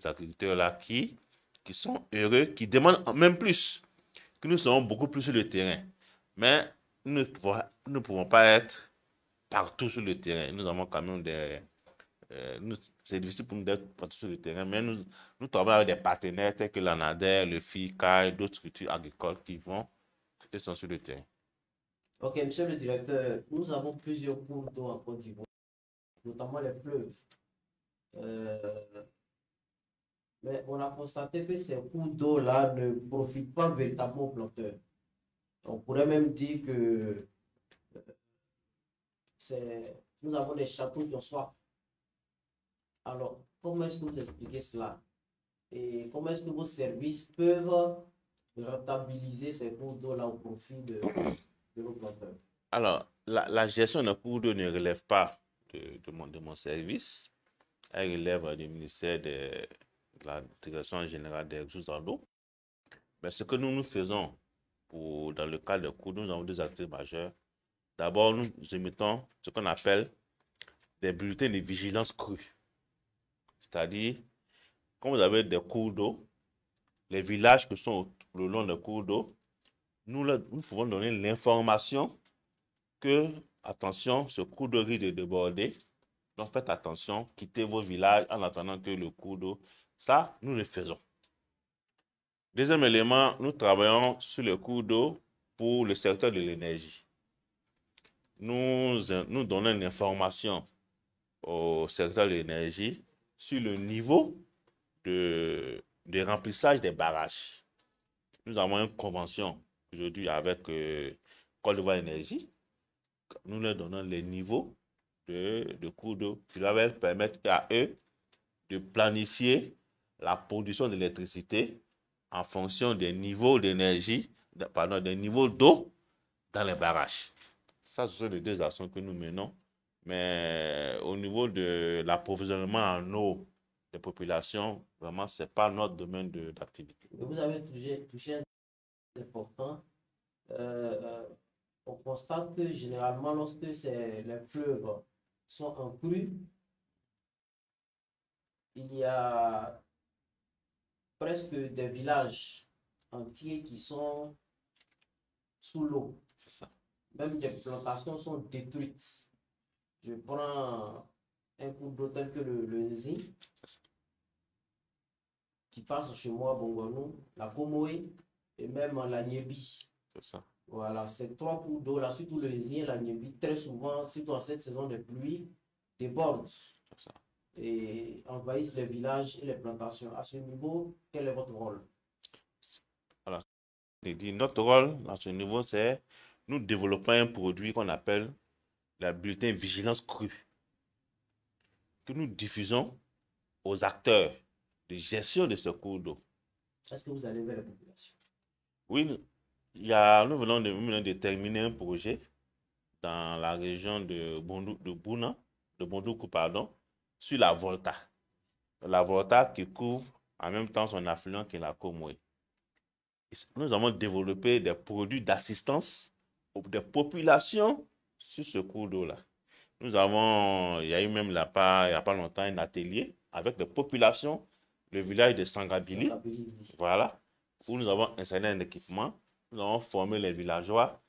agriculteurs-là qui sont heureux, qui demandent même plus, que nous serons beaucoup plus sur le terrain. Mais nous ne pouvons pas être partout sur le terrain. Nous avons quand même c'est difficile pour nous d'être partout sur le terrain, mais nous travaillons avec des partenaires tels que l'ANADER, le FICA et d'autres structures agricoles qui sont sur le terrain. Ok, monsieur le directeur, nous avons plusieurs cours d'eau en Côte d'Ivoire, notamment les fleuves. Mais on a constaté que ces cours d'eau-là ne profitent pas véritablement aux planteurs. On pourrait même dire que nous avons des châteaux qui ont soif. Alors, comment est-ce que vous expliquez cela? Et comment est-ce que vos services peuvent rentabiliser ces cours d'eau-là au profit de vos planteurs? Alors, la gestion des cours d'eau ne relève pas de mon service. Elle relève du ministère de la Direction générale des ressources en eau. Mais ce que nous faisons dans le cadre des cours d'eau, nous avons deux acteurs majeurs. D'abord, nous émettons ce qu'on appelle des bulletins de vigilance crue. C'est-à-dire, quand vous avez des cours d'eau, les villages qui sont le long des cours d'eau, nous pouvons donner l'information que, attention, ce cours d'eau risque de déborder. Donc, faites attention, quittez vos villages en attendant que le cours d'eau. Ça, nous le faisons. Deuxième élément, nous travaillons sur le cours d'eau pour le secteur de l'énergie. Nous donnons une information au secteur de l'énergie sur le niveau de remplissage des barrages. Nous avons une convention aujourd'hui avec Côte d'Ivoire Énergie. Nous leur donnons les niveaux de cours d'eau qui doivent permettre à eux de planifier la production d'électricité en fonction des niveaux d'énergie, pardon, des niveaux d'eau dans les barrages. Ça, ce sont les deux actions que nous menons. Mais au niveau de l'approvisionnement en eau des populations, vraiment, ce n'est pas notre domaine d'activité. Vous avez touché un point important. On constate que généralement, lorsque les fleuves sont en crue, il y a presque des villages entiers qui sont sous l'eau. C'est ça. Même des plantations sont détruites. Je prends un cours d'eau tel que le Nzi, qui passe chez moi à Bongonou, la Komoé et même la Nyebi. C'est ça. Voilà, ces trois cours d'eau là, surtout le Nzi et la Nyebi, très souvent, surtout en cette saison de pluie, débordent et envahissent les villages et les plantations. À ce niveau, quel est votre rôle? Alors, notre rôle à ce niveau, c'est nous développons un produit qu'on appelle la bulletin vigilance crue, que nous diffusons aux acteurs de gestion de ce cours d'eau. Est-ce que vous allez vers la population? Oui, nous venons de terminer un projet dans la région de Bondoukou, pardon, sur la Volta. La Volta qui couvre en même temps son affluent qui est la Komoé. Nous avons développé des produits d'assistance des populations sur ce cours d'eau-là. Il y a eu même il n'y a pas longtemps un atelier avec des populations, le village de Sangabili, voilà, où nous avons installé un équipement, nous avons formé les villageois,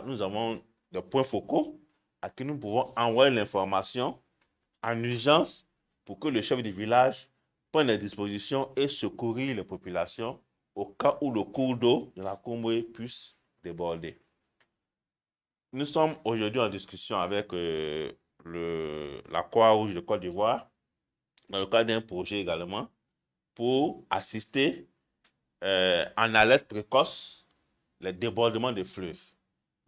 nous avons des points focaux à qui nous pouvons envoyer l'information en urgence pour que le chef du village prenne les dispositions et secourir les populations au cas où le cours d'eau de la Komoé puisse déborder. Nous sommes aujourd'hui en discussion avec la Croix-Rouge de Côte d'Ivoire, dans le cadre d'un projet également, pour assister en alerte précoce les débordements des fleuves.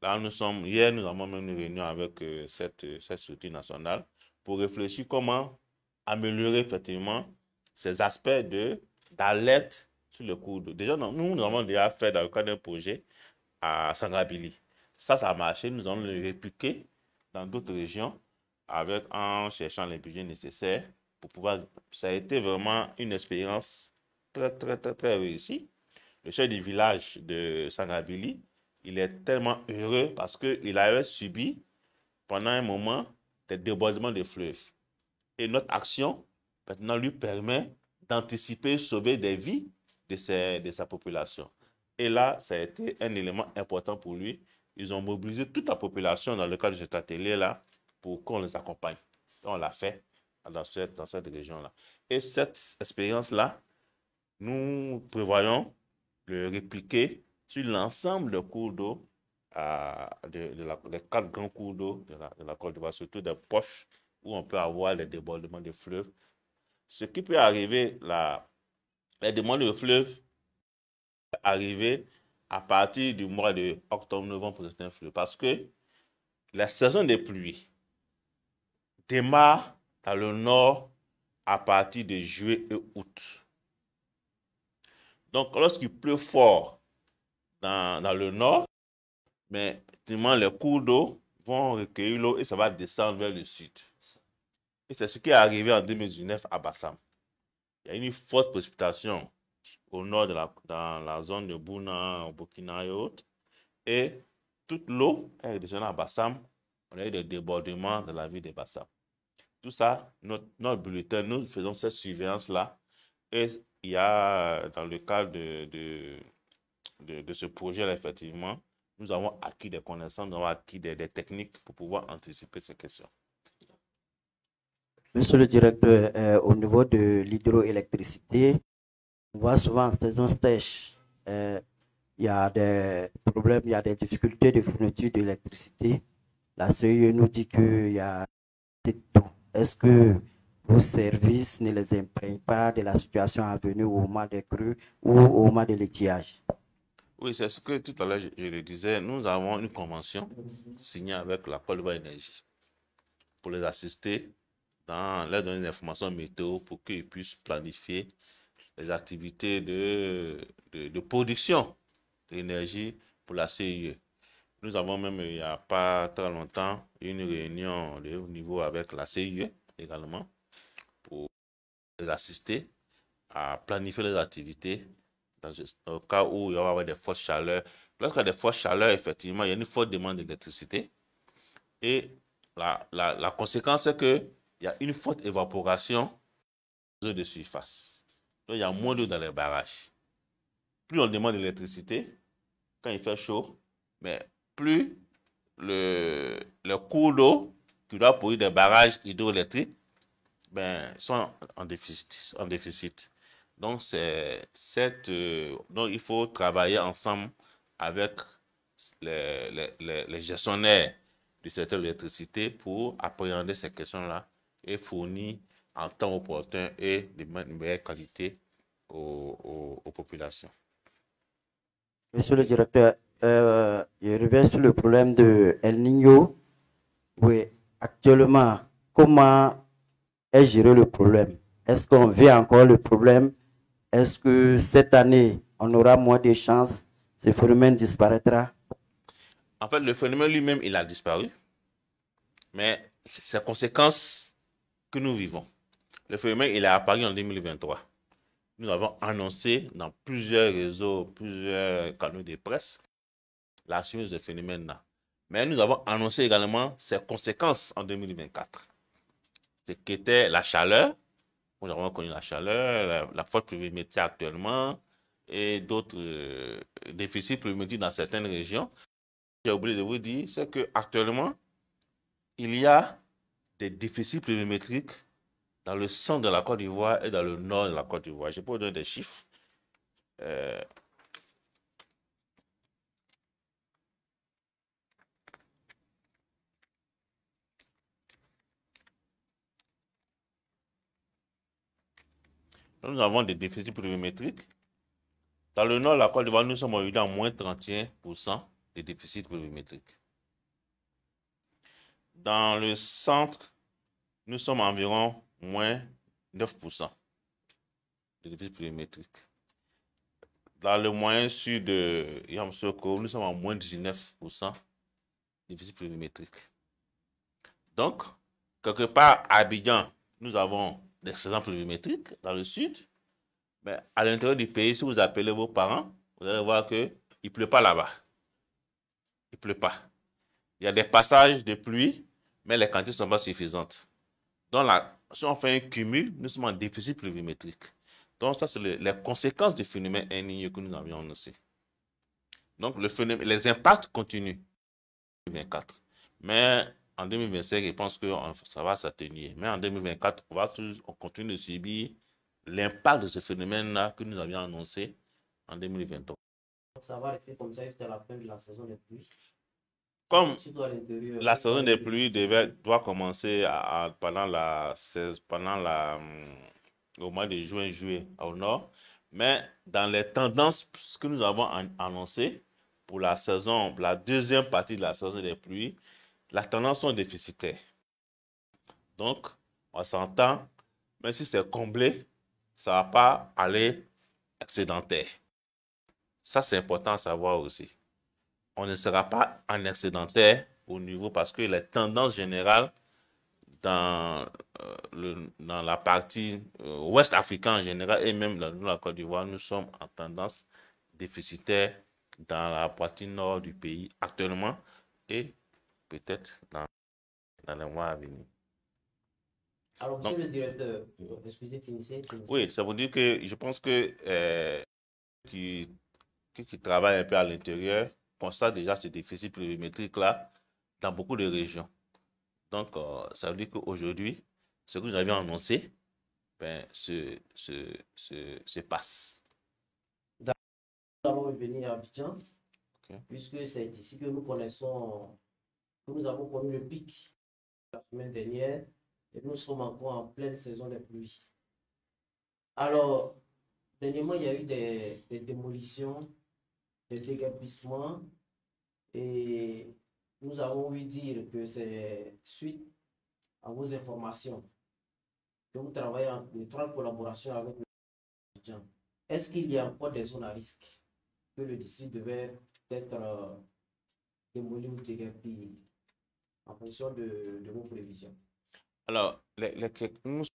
Là, hier, nous avons même une réunion avec cette structure nationale pour réfléchir comment améliorer effectivement ces aspects d'alerte sur le cours d'eau. Déjà, nous avons déjà fait dans le cadre d'un projet à Sangabili. Ça a marché, nous allons le répliquer dans d'autres régions en cherchant les budgets nécessaires pour pouvoir. Ça a été vraiment une expérience très, très, très, très réussie. Le chef du village de Sangabili, il est tellement heureux parce qu'il avait subi pendant un moment des débordements de fleuves. Et notre action, maintenant, lui permet d'anticiper, sauver des vies de sa population. Et là, ça a été un élément important pour lui. Ils ont mobilisé toute la population dans le cadre de cet atelier-là pour qu'on les accompagne. Et on l'a fait dans cette région-là. Et cette expérience-là, nous prévoyons le répliquer sur l'ensemble des cours d'eau, des 4 grands cours d'eau de la Côte d'Ivoire, surtout des poches où on peut avoir les débordements de fleuves. Ce qui peut arriver, les débordements de fleuves, arriver à partir du mois de octobre-novembre pour certains fleuves, parce que la saison des pluies démarre dans le nord à partir de juillet et août. Donc, lorsqu'il pleut fort dans le nord, mais effectivement, les cours d'eau vont recueillir l'eau et ça va descendre vers le sud. Et c'est ce qui est arrivé en 2019 à Bassam. Il y a eu une forte précipitation au nord dans la zone de Bouna, au Burkina et autres. Et toute l'eau est descendue à Bassam. On a eu des débordements dans la ville de Bassam. Tout ça, notre bulletin, nous faisons cette surveillance-là. Et il y a, dans le cadre de ce projet-là, effectivement, nous avons acquis des connaissances, nous avons acquis des techniques pour pouvoir anticiper ces questions. Monsieur le directeur, au niveau de l'hydroélectricité, on voit souvent en saison sèche, il y a des problèmes, il y a des difficultés de fourniture d'électricité. La CEE nous dit qu'il y a tout. Est-ce que vos services ne les imprègnent pas de la situation à venir au moment des crues ou au moment de l'étiage? Oui, c'est ce que tout à l'heure je le disais. Nous avons une convention signée avec la Côte d'Ivoire Énergie pour les assister leur donner des informations météo pour qu'ils puissent planifier les activités de production d'énergie pour la CIE. Nous avons même, il n'y a pas très longtemps, une réunion de haut niveau avec la CIE également pour les assister à planifier les activités dans le cas où il y aura des fortes chaleurs. Lorsqu'il y a des fortes chaleurs, effectivement, il y a une forte demande d'électricité. Et la conséquence, c'est qu'il y a une forte évaporation des eaux de surface. Donc, il y a moins d'eau dans les barrages. Plus on demande d'électricité, quand il fait chaud, mais plus le cours d'eau qui doit produire des barrages hydroélectriques sont en déficit. Donc, donc, il faut travailler ensemble avec les gestionnaires du secteur de l'électricité pour appréhender ces questions-là et fournir en temps opportun et de meilleure qualité aux populations. Monsieur le directeur, je reviens sur le problème de El Niño. Oui, actuellement, comment est géré le problème? Est-ce qu'on vit encore le problème? Est-ce que cette année, on aura moins de chances? Ce phénomène disparaîtra? En fait, le phénomène lui-même, il a disparu. Mais c'est ses conséquences que nous vivons. Le phénomène, il est apparu en 2023. Nous avons annoncé dans plusieurs réseaux, plusieurs canaux de presse, la suite de ce phénomène-là. Mais nous avons annoncé également ses conséquences en 2024. Ce qu'était la chaleur. Nous avons connu la chaleur, la forte pluviométrie actuellement et d'autres déficits pluviométriques dans certaines régions. J'ai oublié de vous dire, c'est qu'actuellement, il y a des déficits pluviométriques dans le centre de la Côte d'Ivoire et dans le nord de la Côte d'Ivoire. Je peux vous donner des chiffres. Nous avons des déficits pluviométriques. Dans le nord de la Côte d'Ivoire, nous sommes aujourd'hui en moins 31% des déficits pluviométriques. Dans le centre, nous sommes environ moins 9% de déficits pluviométriques. Dans le moyen sud de Yamoussoukro, nous sommes en moins 19% de déficits pluviométriques. Donc, quelque part à Abidjan, nous avons des saisons pluviométriques dans le sud. Mais à l'intérieur du pays, si vous appelez vos parents, vous allez voir qu'il ne pleut pas là-bas. Il ne pleut pas. Il y a des passages de pluie, mais les quantités ne sont pas suffisantes. Donc là, si on fait un cumul, nous sommes en déficit pluviométrique. Donc ça, c'est les conséquences du phénomène El Niño que nous avions annoncé. Donc les impacts continuent en 2024. Mais en 2025, je pense que ça va s'atténuer. Mais en 2024, on continue de subir l'impact de ce phénomène-là que nous avions annoncé en 2023. Ça va rester comme ça jusqu'à la fin de la saison des pluies. Comme la saison des pluies doit commencer au mois de juin, juillet au nord, mais dans les tendances que nous avons annoncées pour la deuxième partie de la saison des pluies, la tendance sont déficitaires. Donc, on s'entend, même si c'est comblé, ça ne va pas aller excédentaire. Ça, c'est important à savoir aussi. On ne sera pas en excédentaire au niveau parce que les tendances générales dans la partie ouest africaine en général et même dans la Côte d'Ivoire, nous sommes en tendance déficitaire dans la partie nord du pays actuellement et peut-être dans les mois à venir. Alors, monsieur le directeur, excusez, finissez. Oui, ça veut dire que je pense que qui travaillent un peu à l'intérieur constatent déjà ce déficit pluviométrique-là dans beaucoup de régions. Donc, ça veut dire qu'aujourd'hui, ce que nous avions annoncé se passe. Nous allons revenir à Abidjan, puisque c'est ici que nous connaissons, que nous avons connu le pic la semaine dernière. Et nous sommes encore en pleine saison des pluies. Alors, dernièrement, il y a eu des démolitions, des déguerpissements, et nous avons ouï dire que c'est suite à vos informations que vous travaillez en étroite collaboration avec le Abidjan, est-ce qu'il y a encore des zones à risque que le district devait être démoli ou déguerpi en fonction de vos prévisions? Alors, nous sommes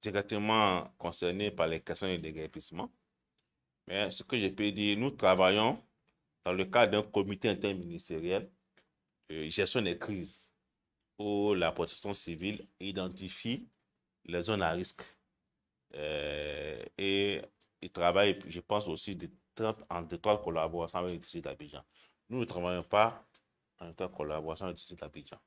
directement concernés par les questions de déguerpissement. Mais ce que je peux dire, nous travaillons dans le cadre d'un comité interministériel de gestion des crises où la protection civile identifie les zones à risque. Et il travaille, je pense aussi, en étroite collaboration avec le district d'Abidjan. Nous ne travaillons pas en étroite collaboration avec le district d'Abidjan.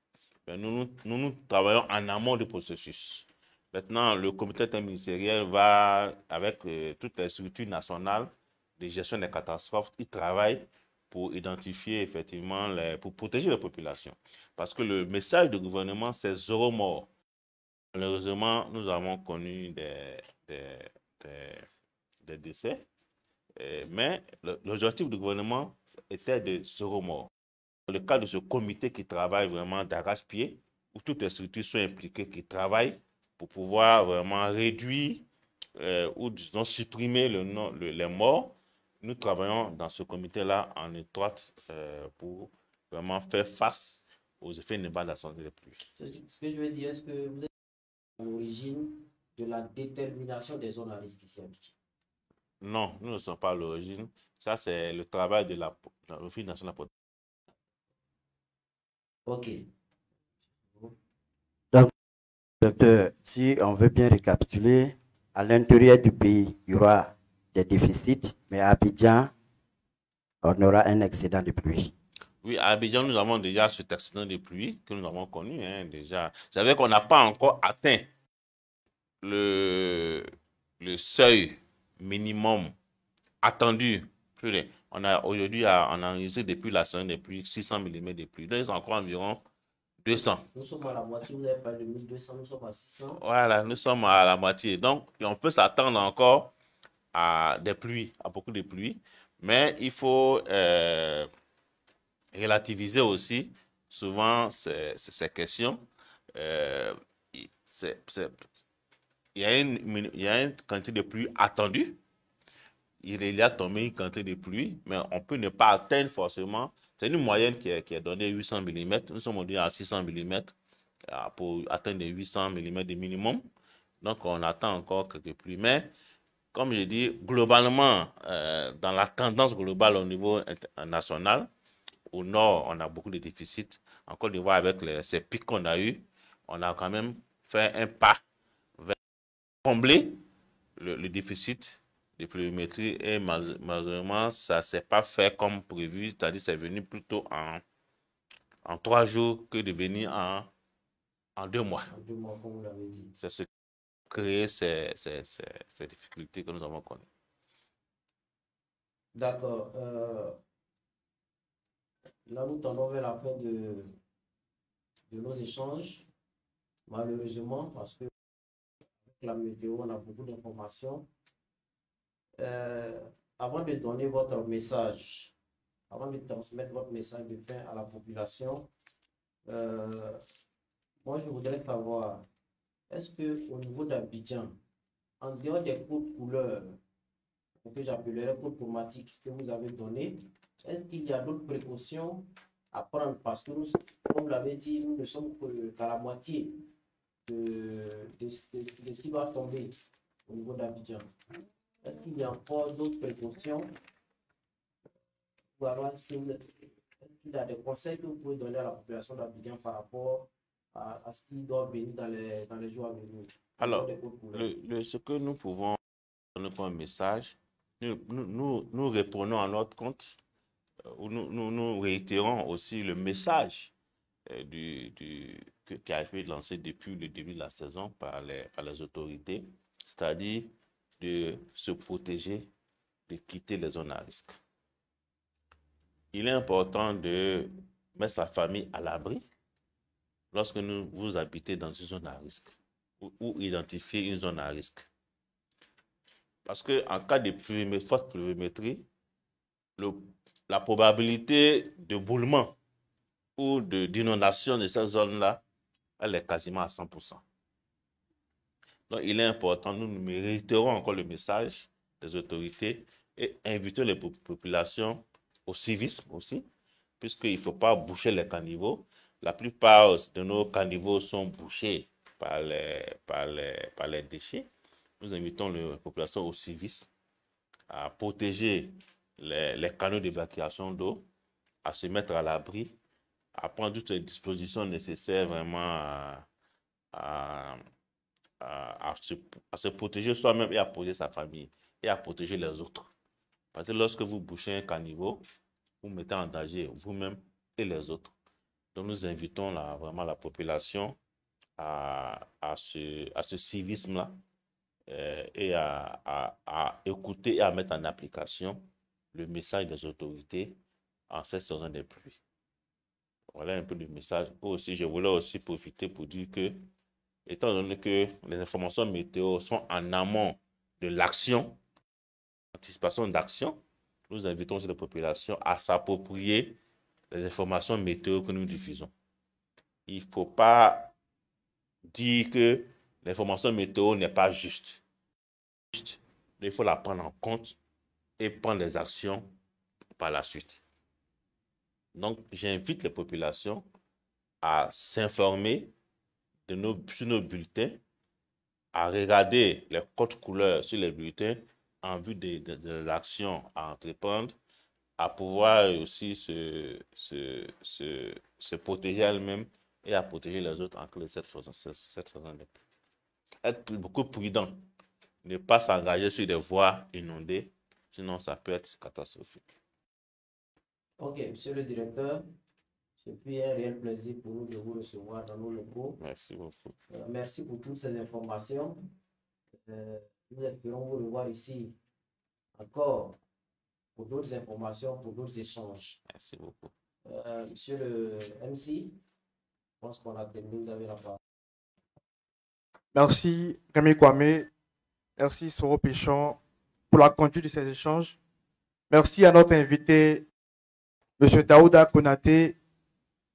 Nous travaillons en amont du processus. Maintenant, le comité interministériel va, avec toutes les structures nationales de gestion des catastrophes, il travaille pour identifier effectivement, pour protéger les populations. Parce que le message du gouvernement, c'est zéro mort. Malheureusement, nous avons connu des décès, mais l'objectif du gouvernement était de zéro mort. Dans le cadre de ce comité qui travaille vraiment d'arrache-pied, où toutes les structures sont impliquées, qui travaillent pour pouvoir vraiment réduire ou disons supprimer les morts, nous travaillons dans ce comité-là en étroite pour vraiment faire face aux effets néfastes de la pluie. Ce que je veux dire, est-ce que vous êtes à l'origine de la détermination des zones à risque ici à Abidjan? Non, nous ne sommes pas à l'origine. Ça, c'est le travail de l'Office national de protection. Ok. Donc, docteur, si on veut bien récapituler, à l'intérieur du pays, il y aura des déficits, mais à Abidjan, on aura un excédent de pluie. Oui, à Abidjan, nous avons déjà cet accident de pluie que nous avons connu déjà. C'est vrai qu'on n'a pas encore atteint le seuil minimum attendu. Aujourd'hui, on a enregistré depuis la saison des pluies 600 mm de pluie. Donc, c'est encore environ 200. Nous sommes à la moitié, vous avez parlé de 1200, nous sommes à 600. Voilà, nous sommes à la moitié. Donc, on peut s'attendre encore à des pluies, à beaucoup de pluies. Mais il faut relativiser aussi souvent ces questions. Il y a une quantité de pluie attendue. Il y a tombé une quantité de pluie, mais on peut ne pas atteindre forcément. C'est une moyenne qui est donnée 800 mm. Nous sommes aujourd'hui à 600 mm pour atteindre les 800 mm de minimum. Donc, on attend encore quelques pluies. Mais, comme je dis, globalement, dans la tendance globale au niveau national, au nord, on a beaucoup de déficits. En Côte d'Ivoire, avec ces pics qu'on a eus, on a quand même fait un pas vers combler le déficit de pluviométrie et malheureusement, ça ne s'est pas fait comme prévu, c'est-à-dire c'est venu plutôt en 3 jours que de venir en 2 mois. En 2 mois, comme vous l'avez dit. C'est ce qui a créé ces difficultés que nous avons connues. D'accord. Là, nous tendons vers la fin de nos échanges, malheureusement, parce que avec la météo, on a beaucoup d'informations. Avant de donner votre message, avant de transmettre votre message de fin à la population, moi, je voudrais savoir, est-ce qu'au niveau d'Abidjan, en dehors des codes couleurs, que j'appellerais codes chromatiques que vous avez donné, est-ce qu'il y a d'autres précautions à prendre? Parce que nous, comme vous l'avez dit, nous ne sommes qu'à la moitié de ce qui va tomber au niveau d'Abidjan. Est-ce qu'il y a encore d'autres précautions? Ou alors, est-ce qu'il y a des conseils que vous pouvez donner à la population d'Abidjan par rapport à ce qui doit venir dans les jours à venir? Alors, ce que nous pouvons donner comme message, nous répondons à notre compte, nous réitérons aussi le message qui a été lancé depuis le début de la saison par les autorités, c'est-à-dire de se protéger, de quitter les zones à risque. Il est important de mettre sa famille à l'abri lorsque vous habitez dans une zone à risque ou identifier une zone à risque. Parce qu'en cas de forte pluviométrie, la probabilité de boulement ou d'inondation de cette zone-là, elle est quasiment à 100%. Donc, il est important, nous réitérons encore le message des autorités et invitons les populations au civisme aussi, puisqu'il ne faut pas boucher les caniveaux. La plupart de nos caniveaux sont bouchés par les déchets. Nous invitons les populations au civisme, à protéger les canaux d'évacuation d'eau, à se mettre à l'abri, à prendre toutes les dispositions nécessaires vraiment à, à se protéger soi-même et à protéger sa famille et à protéger les autres. Parce que lorsque vous bouchez un caniveau, vous mettez en danger vous-même et les autres. Donc nous invitons vraiment la population à ce civisme-là et à écouter et à mettre en application le message des autorités en cette saison des pluies. Voilà un peu le message. Aussi, je voulais aussi profiter pour dire que, étant donné que les informations météo sont en amont de l'action, anticipation d'action, nous invitons aussi la population à s'approprier les informations météo que nous diffusons. Il ne faut pas dire que l'information météo n'est pas juste. Il faut la prendre en compte et prendre les actions par la suite. Donc, j'invite les populations à s'informer sur nos bulletins, à regarder les codes couleurs sur les bulletins en vue des actions à entreprendre, à pouvoir aussi se protéger elle-même et à protéger les autres en cas de cette saison de pluie. Être beaucoup prudent, ne pas s'engager sur des voies inondées, sinon ça peut être catastrophique. Ok, monsieur le directeur, c'est puis un réel plaisir pour nous de vous recevoir dans nos locaux. Merci beaucoup. Merci pour toutes ces informations. Nous espérons vous revoir ici encore pour d'autres informations, pour d'autres échanges. Merci beaucoup. Monsieur le MC, je pense qu'on a terminé, vous avez la parole. Merci Rémi Kwame, merci Soro Péchon pour la conduite de ces échanges. Merci à notre invité, M. Daouda Konaté,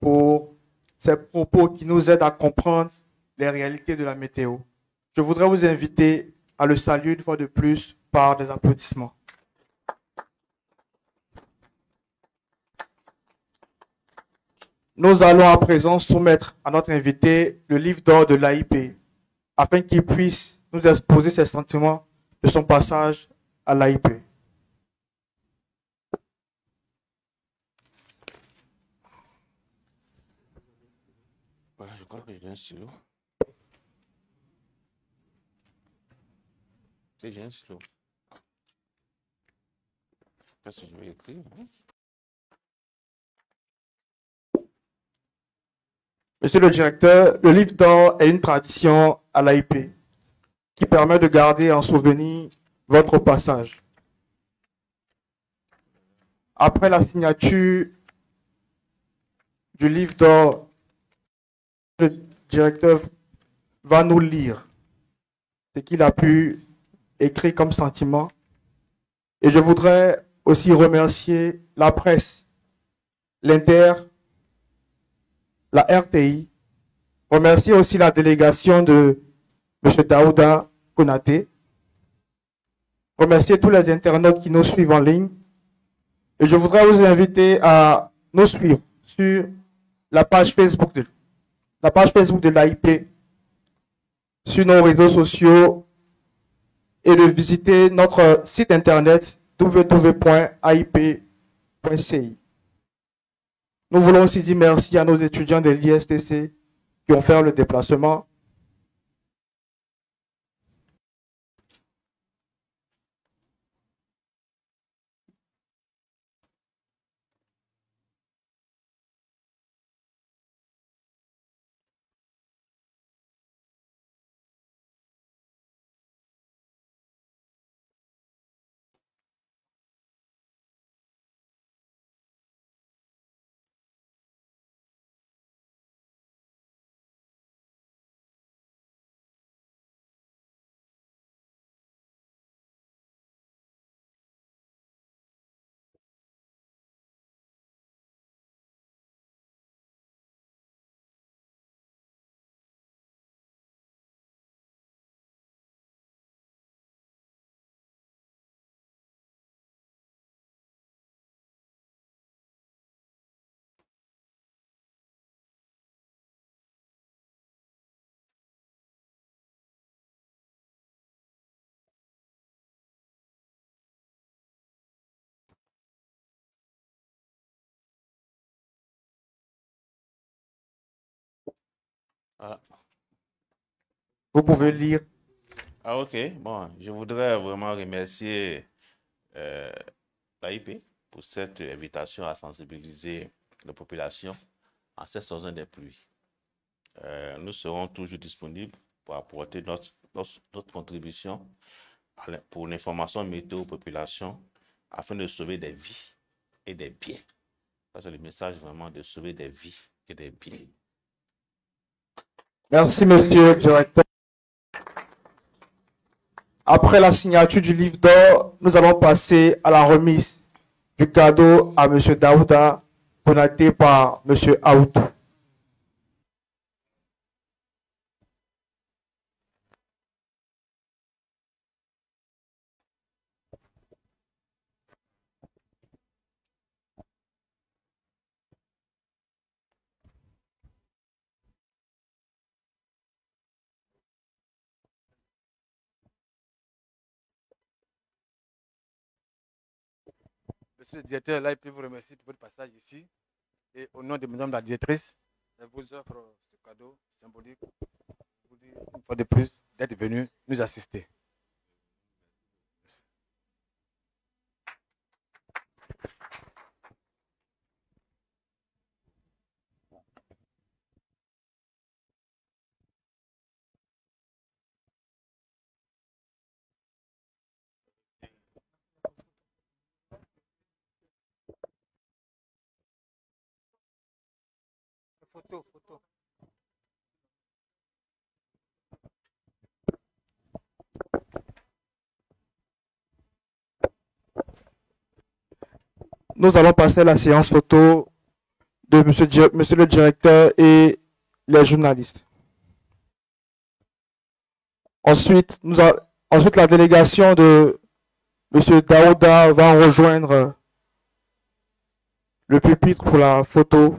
pour ses propos qui nous aident à comprendre les réalités de la météo. Je voudrais vous inviter à le saluer une fois de plus par des applaudissements. Nous allons à présent soumettre à notre invité le livre d'or de l'AIP, afin qu'il puisse nous exposer ses sentiments de son passage à l'AIP. Voilà, je crois que j'ai un stylo. J'ai un stylo. Je sais pas si je vais écrire. Monsieur le directeur, le livre d'or est une tradition à l'AIP qui permet de garder en souvenir votre passage. Après la signature du livre d'or, le directeur va nous lire ce qu'il a pu écrire comme sentiment. Et je voudrais aussi remercier la presse, l'Inter, la RTI, remercier aussi la délégation de M. Daouda Konaté, remercier tous les internautes qui nous suivent en ligne. Et je voudrais vous inviter à nous suivre sur la page Facebook de l'AIP, sur nos réseaux sociaux et de visiter notre site internet www.aip.ci. Nous voulons aussi dire merci à nos étudiants de l'ISTC qui ont fait le déplacement. Voilà. Vous pouvez lire. Ah, ok. Bon, je voudrais vraiment remercier l'AIP pour cette invitation à sensibiliser la population en cette saison des pluies. Nous serons toujours disponibles pour apporter notre contribution pour l'information météo aux populations afin de sauver des vies et des biens. Ça, c'est le message vraiment de sauver des vies et des biens. Merci, monsieur le directeur. Après la signature du livre d'or, nous allons passer à la remise du cadeau à monsieur Daouda, Konaté par monsieur Aoudou. Monsieur le directeur, là, il peut vous remercier pour votre passage ici. Et au nom de madame la directrice, je vous offre ce cadeau symbolique. Je vous dis une fois de plus d'être venu nous assister. Photo. Nous allons passer à la séance photo de monsieur le directeur et les journalistes. Ensuite, la délégation de monsieur Daouda va rejoindre le pupitre pour la photo.